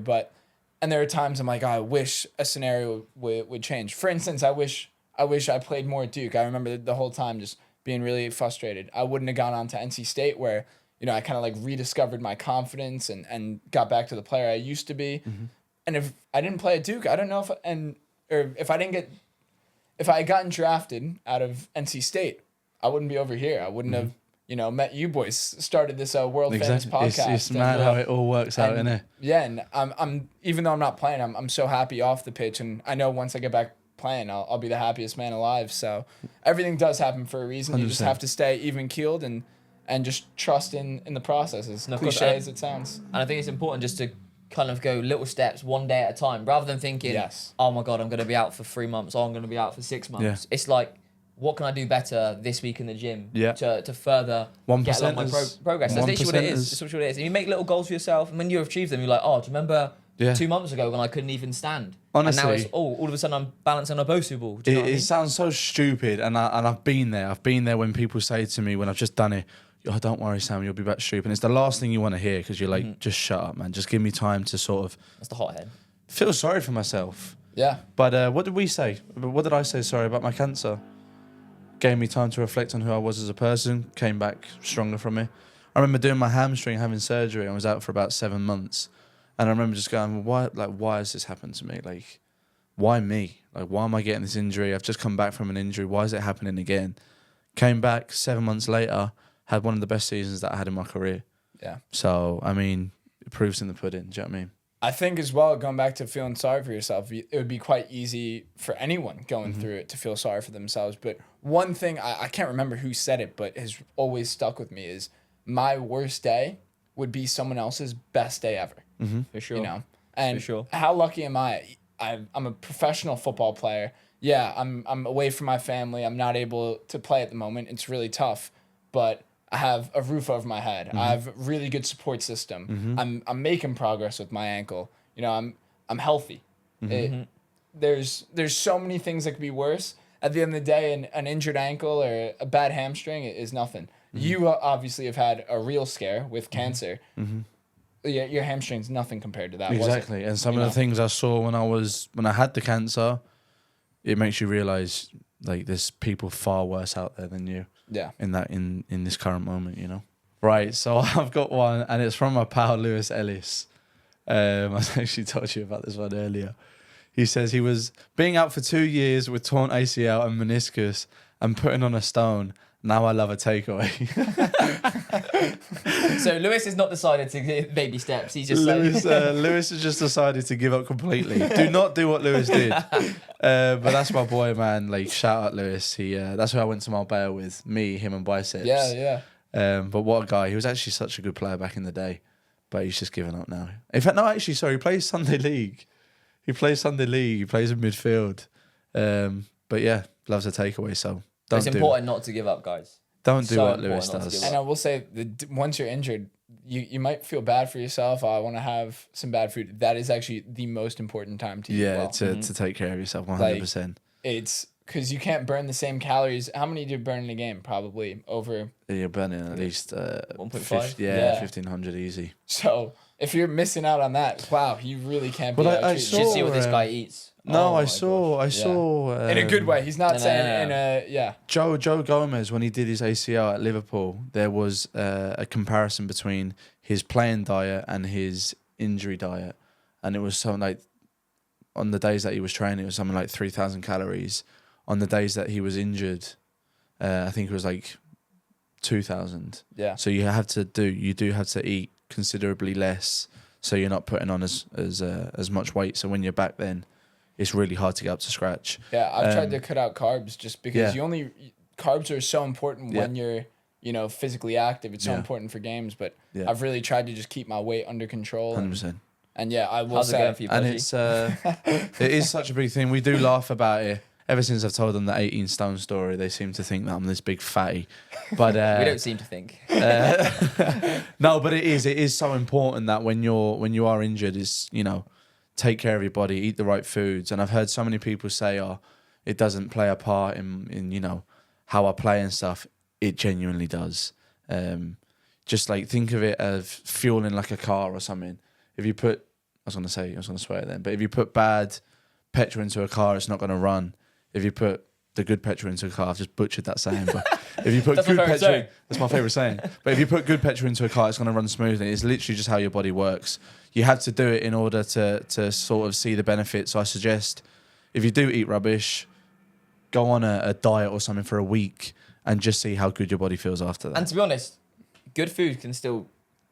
Speaker 3: and there are times I'm like, oh, I wish a scenario would change. For instance, I wish I played more at Duke. I remember the whole time just being really frustrated. I wouldn't have gone on to NC State, where I kind of like rediscovered my confidence and got back to the player I used to be. And if I didn't play at Duke, I don't know if I didn't if I had gotten drafted out of NC State, I wouldn't be over here. I wouldn't have, met you boys. Started this World Famous podcast.
Speaker 2: It's mad how it all works out, innit?
Speaker 3: Yeah, and I'm even though I'm not playing, I'm so happy off the pitch, and I know once I get back playing, I'll be the happiest man alive. So everything does happen for a reason. 100%. You just have to stay even keeled and just trust in the process, as cliche as it sounds.
Speaker 1: And I think it's important just to kind of go little steps, one day at a time, rather than thinking, oh my God, I'm going to be out for 3 months, or I'm going to be out for 6 months. Yeah. It's like, what can I do better this week in the gym to further get along my progress? That's literally what it is. That's literally what it is. And you make little goals for yourself, and when you achieve them, you're like, oh, do you remember 2 months ago when I couldn't even stand?
Speaker 2: Honestly,
Speaker 1: and now it's, all of a sudden I'm balancing a Bosu ball. Do you know what I mean?
Speaker 2: It sounds so stupid, and I've been there. I've been there when people say to me when I've just done it, oh, don't worry, Sam, you'll be back stupid. And it's the last thing you want to hear, because you're like, just shut up, man. Just give me time to sort of...
Speaker 1: That's the hothead.
Speaker 2: Feel sorry for myself.
Speaker 3: Yeah.
Speaker 2: But what did we say? What did I say, sorry, about my cancer? Gave me time to reflect on who I was as a person, came back stronger from it. I remember doing my hamstring, having surgery. I was out for about 7 months. And I remember just going, why has this happened to me? Like, why me? Like, why am I getting this injury? I've just come back from an injury. Why is it happening again? Came back 7 months later, had one of the best seasons that I had in my career.
Speaker 3: Yeah.
Speaker 2: So, I mean, it proves in the pudding. Do you know what I mean?
Speaker 3: I think as well, going back to feeling sorry for yourself, it would be quite easy for anyone going through it to feel sorry for themselves. But one thing, I can't remember who said it, but has always stuck with me is my worst day would be someone else's best day ever.
Speaker 2: Mm-hmm.
Speaker 1: For sure.
Speaker 3: You know? And how lucky am I? I'm a professional football player. Yeah, I'm away from my family. I'm not able to play at the moment. It's really tough. But I have a roof over my head. I have a really good support system. I'm making progress with my ankle. You know, I'm healthy. There's so many things that could be worse. At the end of the day, an injured ankle or a bad hamstring is nothing. You obviously have had a real scare with cancer. Yeah, your hamstring's nothing compared to that.
Speaker 2: Exactly. And some of the things I saw when I had the cancer, it makes you realise like there's people far worse out there than you.
Speaker 3: Yeah.
Speaker 2: In this current moment, you know. Right, so I've got one, and it's from my pal Lewis Ellis. I actually told you about this one earlier. He says he was being out for 2 years with torn ACL and meniscus and putting on a stone. Now I love a takeaway.
Speaker 1: So Lewis has not decided to give baby steps. He's just
Speaker 2: Lewis has just decided to give up completely. Do not do what Lewis did. But that's my boy, man. Like, shout out Lewis. That's who I went to Marbella with. Me, him, and Biceps.
Speaker 3: Yeah.
Speaker 2: But what a guy. He was actually such a good player back in the day. But he's just given up now. In fact, no, actually, sorry. He plays Sunday League. He plays in midfield. But yeah, loves a takeaway. So
Speaker 1: it's important not to give up, guys.
Speaker 2: Don't do what Lewis does.
Speaker 3: And I will say, once you're injured, you might feel bad for yourself. I want to have some bad food. That is actually the most important time to eat.
Speaker 2: Yeah, to take care of yourself 100%.
Speaker 3: Like, it's because you can't burn the same calories. How many do you burn in a game? Probably over...
Speaker 2: You're burning at least
Speaker 1: 1.5?
Speaker 2: Yeah, 1,500 easy.
Speaker 3: So if you're missing out on that, wow, you really can't be
Speaker 2: out.
Speaker 1: You should see what this guy eats.
Speaker 2: No, I saw.
Speaker 3: In a good way. He's not saying in a
Speaker 2: Joe Gomez, when he did his ACL at Liverpool, there was a comparison between his playing diet and his injury diet, and it was something like on the days that he was training, it was something like 3,000 calories. On the days that he was injured, I think it was like 2,000.
Speaker 3: Yeah.
Speaker 2: So you have to eat considerably less, so you're not putting on as much weight. So when you're back, then it's really hard to get up to scratch.
Speaker 3: Yeah, I've tried to cut out carbs just because carbs are so important when you're, physically active. It's so important for games, but I've really tried to just keep my weight under control.
Speaker 2: 100%.
Speaker 3: And I will
Speaker 1: How's
Speaker 3: say,
Speaker 1: it going for you,
Speaker 2: and it's it is such a big thing. We do laugh about it. Ever since I've told them the 18 stone story, they seem to think that I'm this big fatty. But
Speaker 1: we don't seem to think.
Speaker 2: No, but it is so important that when you are injured, is take care of your body, eat the right foods. And I've heard so many people say, "Oh, it doesn't play a part in how I play and stuff." It genuinely does. Just like think of it as fueling like a car or something. If you put, I was going to swear then, but if you put bad petrol into a car, it's not going to run. If you put the good petrol into a car, I've just butchered that saying, but if you put good petrol, that's my favourite saying. But if you put good petrol into a car, it's going to run smoothly. It's literally just how your body works. You have to do it in order to sort of see the benefits. So I suggest if you do eat rubbish, go on a diet or something for a week and just see how good your body feels after that.
Speaker 1: And to be honest, good food can still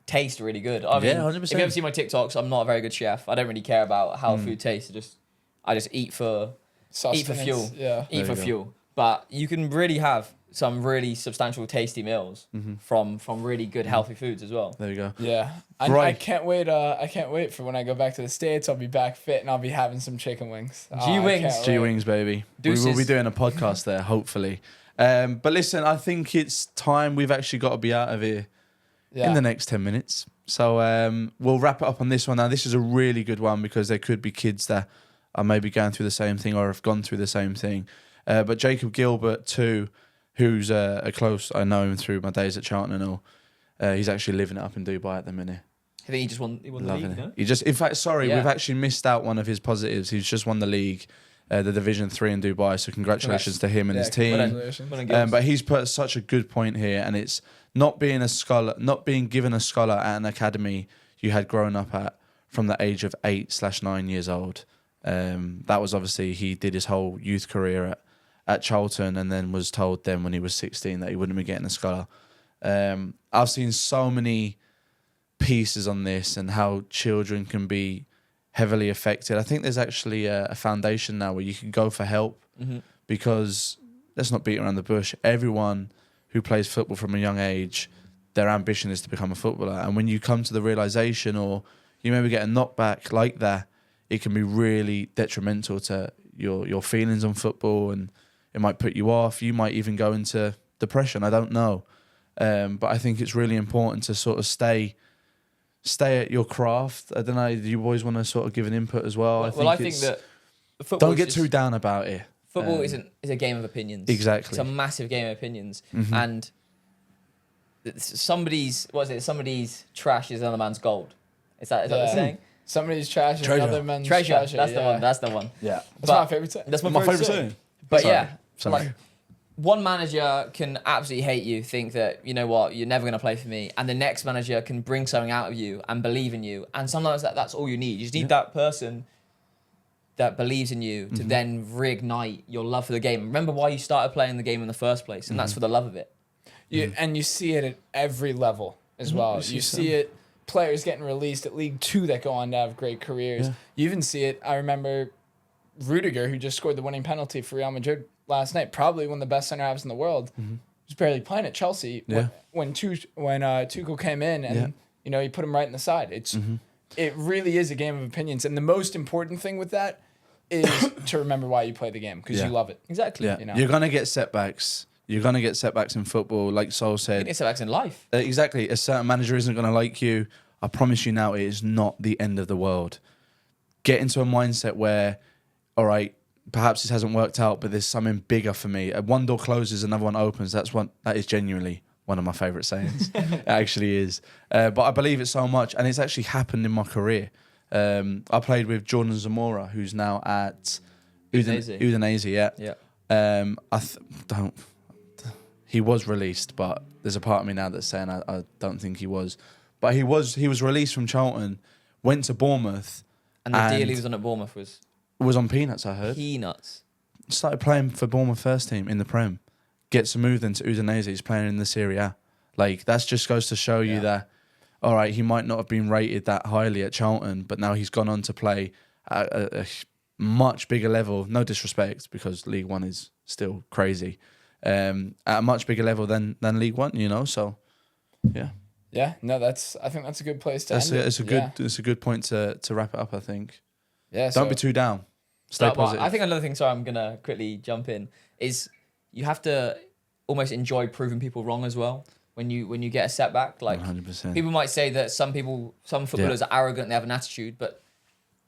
Speaker 1: taste really good. I mean,
Speaker 2: 100%.
Speaker 1: if you ever see my TikToks, I'm not a very good chef. I don't really care about how food tastes. I just eat for fuel.
Speaker 3: Yeah.
Speaker 1: Eat for fuel. But you can really have some really substantial, tasty meals from really good, healthy foods as well.
Speaker 2: There you go.
Speaker 3: Yeah. I can't wait. I can't wait for when I go back to the States. I'll be back fit and I'll be having some chicken wings.
Speaker 2: G-Wings, baby.
Speaker 1: Deuces.
Speaker 2: We will be doing a podcast there, hopefully. But listen, I think it's time. We've actually got to be out of here in the next 10 minutes. So we'll wrap it up on this one. Now, this is a really good one because there could be kids that are maybe going through the same thing or have gone through the same thing. But Jacob Gilbert, too, who's a close, I know him through my days at Charlton and all. He's actually living it up in Dubai at the minute.
Speaker 1: I think he just won the
Speaker 2: Loving
Speaker 1: league,
Speaker 2: it.
Speaker 1: no?
Speaker 2: He just, in fact, we've actually missed out one of his positives. He's just won the league, the Division 3 in Dubai. So congratulations to him and his team.
Speaker 3: Congratulations.
Speaker 2: But he's put such a good point here, and it's not being given a scholar at an academy you had grown up at from the age of 8/9 years old. That was obviously, he did his whole youth career at Charlton and then was told then when he was 16 that he wouldn't be getting a scholar. I've seen so many pieces on this and how children can be heavily affected. I think there's actually a foundation now where you can go for help because, let's not beat around the bush, everyone who plays football from a young age, their ambition is to become a footballer. And when you come to the realisation or you maybe get a knockback like that, it can be really detrimental to your feelings on football, and it might put you off. You might even go into depression. I don't know. But I think it's really important to sort of stay at your craft. I don't know. Do you boys want to sort of give an input as well?
Speaker 1: I think that football
Speaker 2: don't get too down about it.
Speaker 1: Football is a game of opinions.
Speaker 2: Exactly.
Speaker 1: It's a massive game of opinions. And somebody's trash is another man's gold. Is that the saying?
Speaker 3: Somebody's trash is
Speaker 2: Treasure.
Speaker 3: another man's
Speaker 1: Treasure.
Speaker 3: treasure.
Speaker 1: That's the one.
Speaker 2: Yeah.
Speaker 3: That's my favorite saying.
Speaker 1: That's my
Speaker 2: favourite
Speaker 1: favorite
Speaker 2: saying.
Speaker 1: But
Speaker 2: Sorry.
Speaker 1: yeah,
Speaker 2: Sorry.
Speaker 1: like one manager can absolutely hate you, think that, you know what, you're never going to play for me. And the next manager can bring something out of you and believe in you. And sometimes that's all you need. You just need that person that believes in you to then reignite your love for the game. Remember why you started playing the game in the first place, and that's for the love of it.
Speaker 3: And you see it at every level as well. You see it, players getting released at League 2 that go on to have great careers.
Speaker 2: Yeah.
Speaker 3: You even see it, I remember Rudiger, who just scored the winning penalty for Real Madrid last night, probably one of the best centre halves in the world, was barely playing at Chelsea when Tuchel came in and he put him right in the side. It really is a game of opinions, and the most important thing with that is to remember why you play the game, because you love it.
Speaker 1: Exactly.
Speaker 2: Yeah.
Speaker 1: You know?
Speaker 2: You're gonna get setbacks. You're gonna get setbacks in football, like Sol said.
Speaker 1: It's setbacks in life.
Speaker 2: Exactly. A certain manager isn't gonna like you. I promise you now, it is not the end of the world. Get into a mindset where, all right, perhaps this hasn't worked out, but there's something bigger for me. One door closes, another one opens. That is genuinely one of my favourite sayings. It actually is. But I believe it so much, and it's actually happened in my career. I played with Jordan Zamora, who's now at Udinese. Yeah. He was released, but there's a part of me now that's saying I don't think he was. But he was released from Charlton, went to Bournemouth.
Speaker 1: And the deal he was on at Bournemouth
Speaker 2: was on peanuts, I heard.
Speaker 1: Peanuts.
Speaker 2: Started playing for Bournemouth first team in the Prem. Gets moved into Udinese. He's playing in the Serie A. Like, that just goes to show you that, all right, he might not have been rated that highly at Charlton, but now he's gone on to play at a much bigger level. No disrespect, because League One is still crazy. At a much bigger level than League One, so yeah.
Speaker 3: Yeah, no, I think that's a good place to end it.
Speaker 2: It's a good point to wrap it up, I think.
Speaker 3: Yeah.
Speaker 2: Don't be too down. Stay positive.
Speaker 1: I think another thing, sorry, I'm gonna quickly jump in, is you have to almost enjoy proving people wrong as well. When you get a setback, like
Speaker 2: 100%.
Speaker 1: People might say that some footballers are arrogant, they have an attitude, but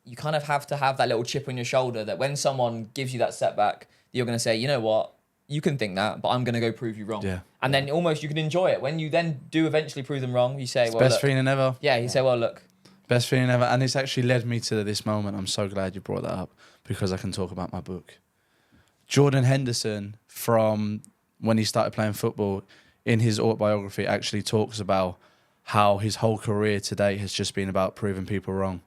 Speaker 1: you kind of have to have that little chip on your shoulder that when someone gives you that setback, you're going to say, you know what, you can think that, but I'm going to go prove you wrong.
Speaker 2: Yeah.
Speaker 1: And then almost you can enjoy it. When you then do eventually prove them wrong, you say, well,
Speaker 2: best
Speaker 1: look.
Speaker 2: feeling ever.
Speaker 1: Yeah, you say, well, look.
Speaker 2: Best feeling ever. And it's actually led me to this moment. I'm so glad you brought that up, because I can talk about my book. Jordan Henderson, from when he started playing football, in his autobiography, actually talks about how his whole career to date has just been about proving people wrong.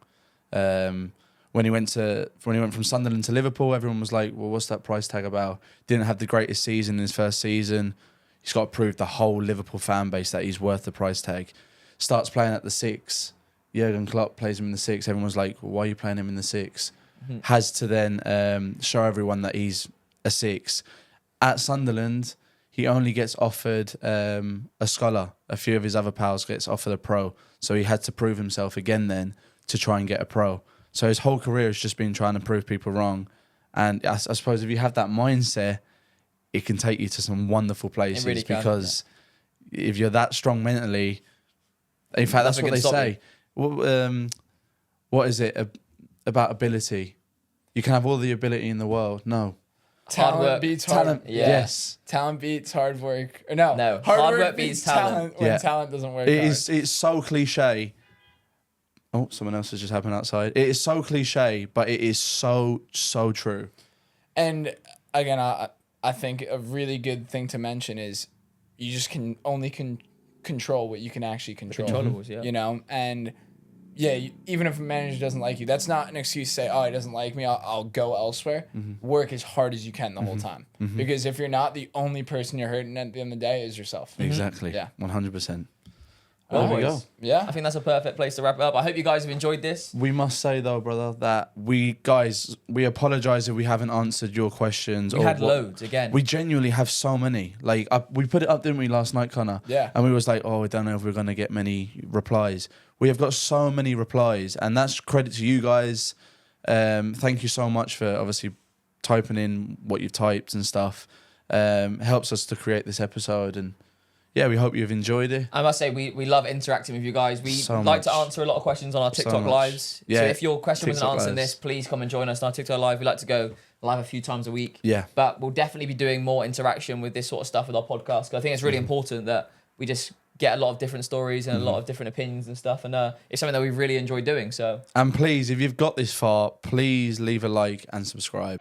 Speaker 2: when he went from Sunderland to Liverpool, everyone was like, well, what's that price tag about? Didn't have the greatest season in his first season. He's got to prove the whole Liverpool fan base that he's worth the price tag. Starts playing at the 6. Jurgen Klopp plays him in the 6. Everyone's like, well, why are you playing him in the 6? Has to then show everyone that he's a 6. At Sunderland, he only gets offered a scholar. A few of his other pals gets offered a pro. So he had to prove himself again then to try and get a pro. So his whole career has just been trying to prove people wrong. And I suppose if you have that mindset, it can take you to some wonderful places.
Speaker 1: Really can,
Speaker 2: because if you're that strong mentally, in fact, that's what they say. What is it about ability? You can have all the ability in the world. No.
Speaker 3: Talent beats hard.
Speaker 2: Talent, yes.
Speaker 3: Talent beats hard work. Or
Speaker 1: No, hard work beats talent.
Speaker 3: When talent doesn't work hard.
Speaker 2: It's so cliche. Oh, someone else has just happened outside. It is so cliche, but it is so true.
Speaker 3: And again, I think a really good thing to mention is you just can only control what you can actually control.
Speaker 1: Controllables, yeah.
Speaker 3: You know, and even if a manager doesn't like you, that's not an excuse to say, oh, he doesn't like me, I'll go elsewhere. Work as hard as you can the whole time. Because if you're not, the only person you're hurting at the end of the day is yourself.
Speaker 2: Exactly.
Speaker 3: Yeah.
Speaker 2: 100%.
Speaker 1: Well,
Speaker 2: there we go.
Speaker 3: Yeah.
Speaker 1: I think that's a perfect place to wrap it up. I hope you guys have enjoyed this.
Speaker 2: We must say though, brother, that we apologize if we haven't answered your questions.
Speaker 1: We had loads again.
Speaker 2: We genuinely have so many. Like we put it up, didn't we, last night, Connor?
Speaker 3: Yeah.
Speaker 2: And we was like, oh, we don't know if we're gonna get many replies. We have got so many replies, and that's credit to you guys. Thank you so much for obviously typing in what you've typed and stuff. Helps us to create this episode, and yeah, we hope you've enjoyed it.
Speaker 1: I must say, we love interacting with you guys. We
Speaker 2: So
Speaker 1: like to
Speaker 2: much.
Speaker 1: answer a lot of questions on our TikTok
Speaker 2: much.
Speaker 1: lives.
Speaker 2: Yeah,
Speaker 1: So if your question wasn't
Speaker 2: TikTok
Speaker 1: answered in
Speaker 2: lives.
Speaker 1: this, please come and join us on our TikTok live. We like to go live a few times a week.
Speaker 2: Yeah.
Speaker 1: But we'll definitely be doing more interaction with this sort of stuff with our podcast. 'Cause I think it's really important that we just get a lot of different stories and a lot of different opinions and stuff. And it's something that we really enjoy doing. So.
Speaker 2: And please, if you've got this far, please leave a like and subscribe.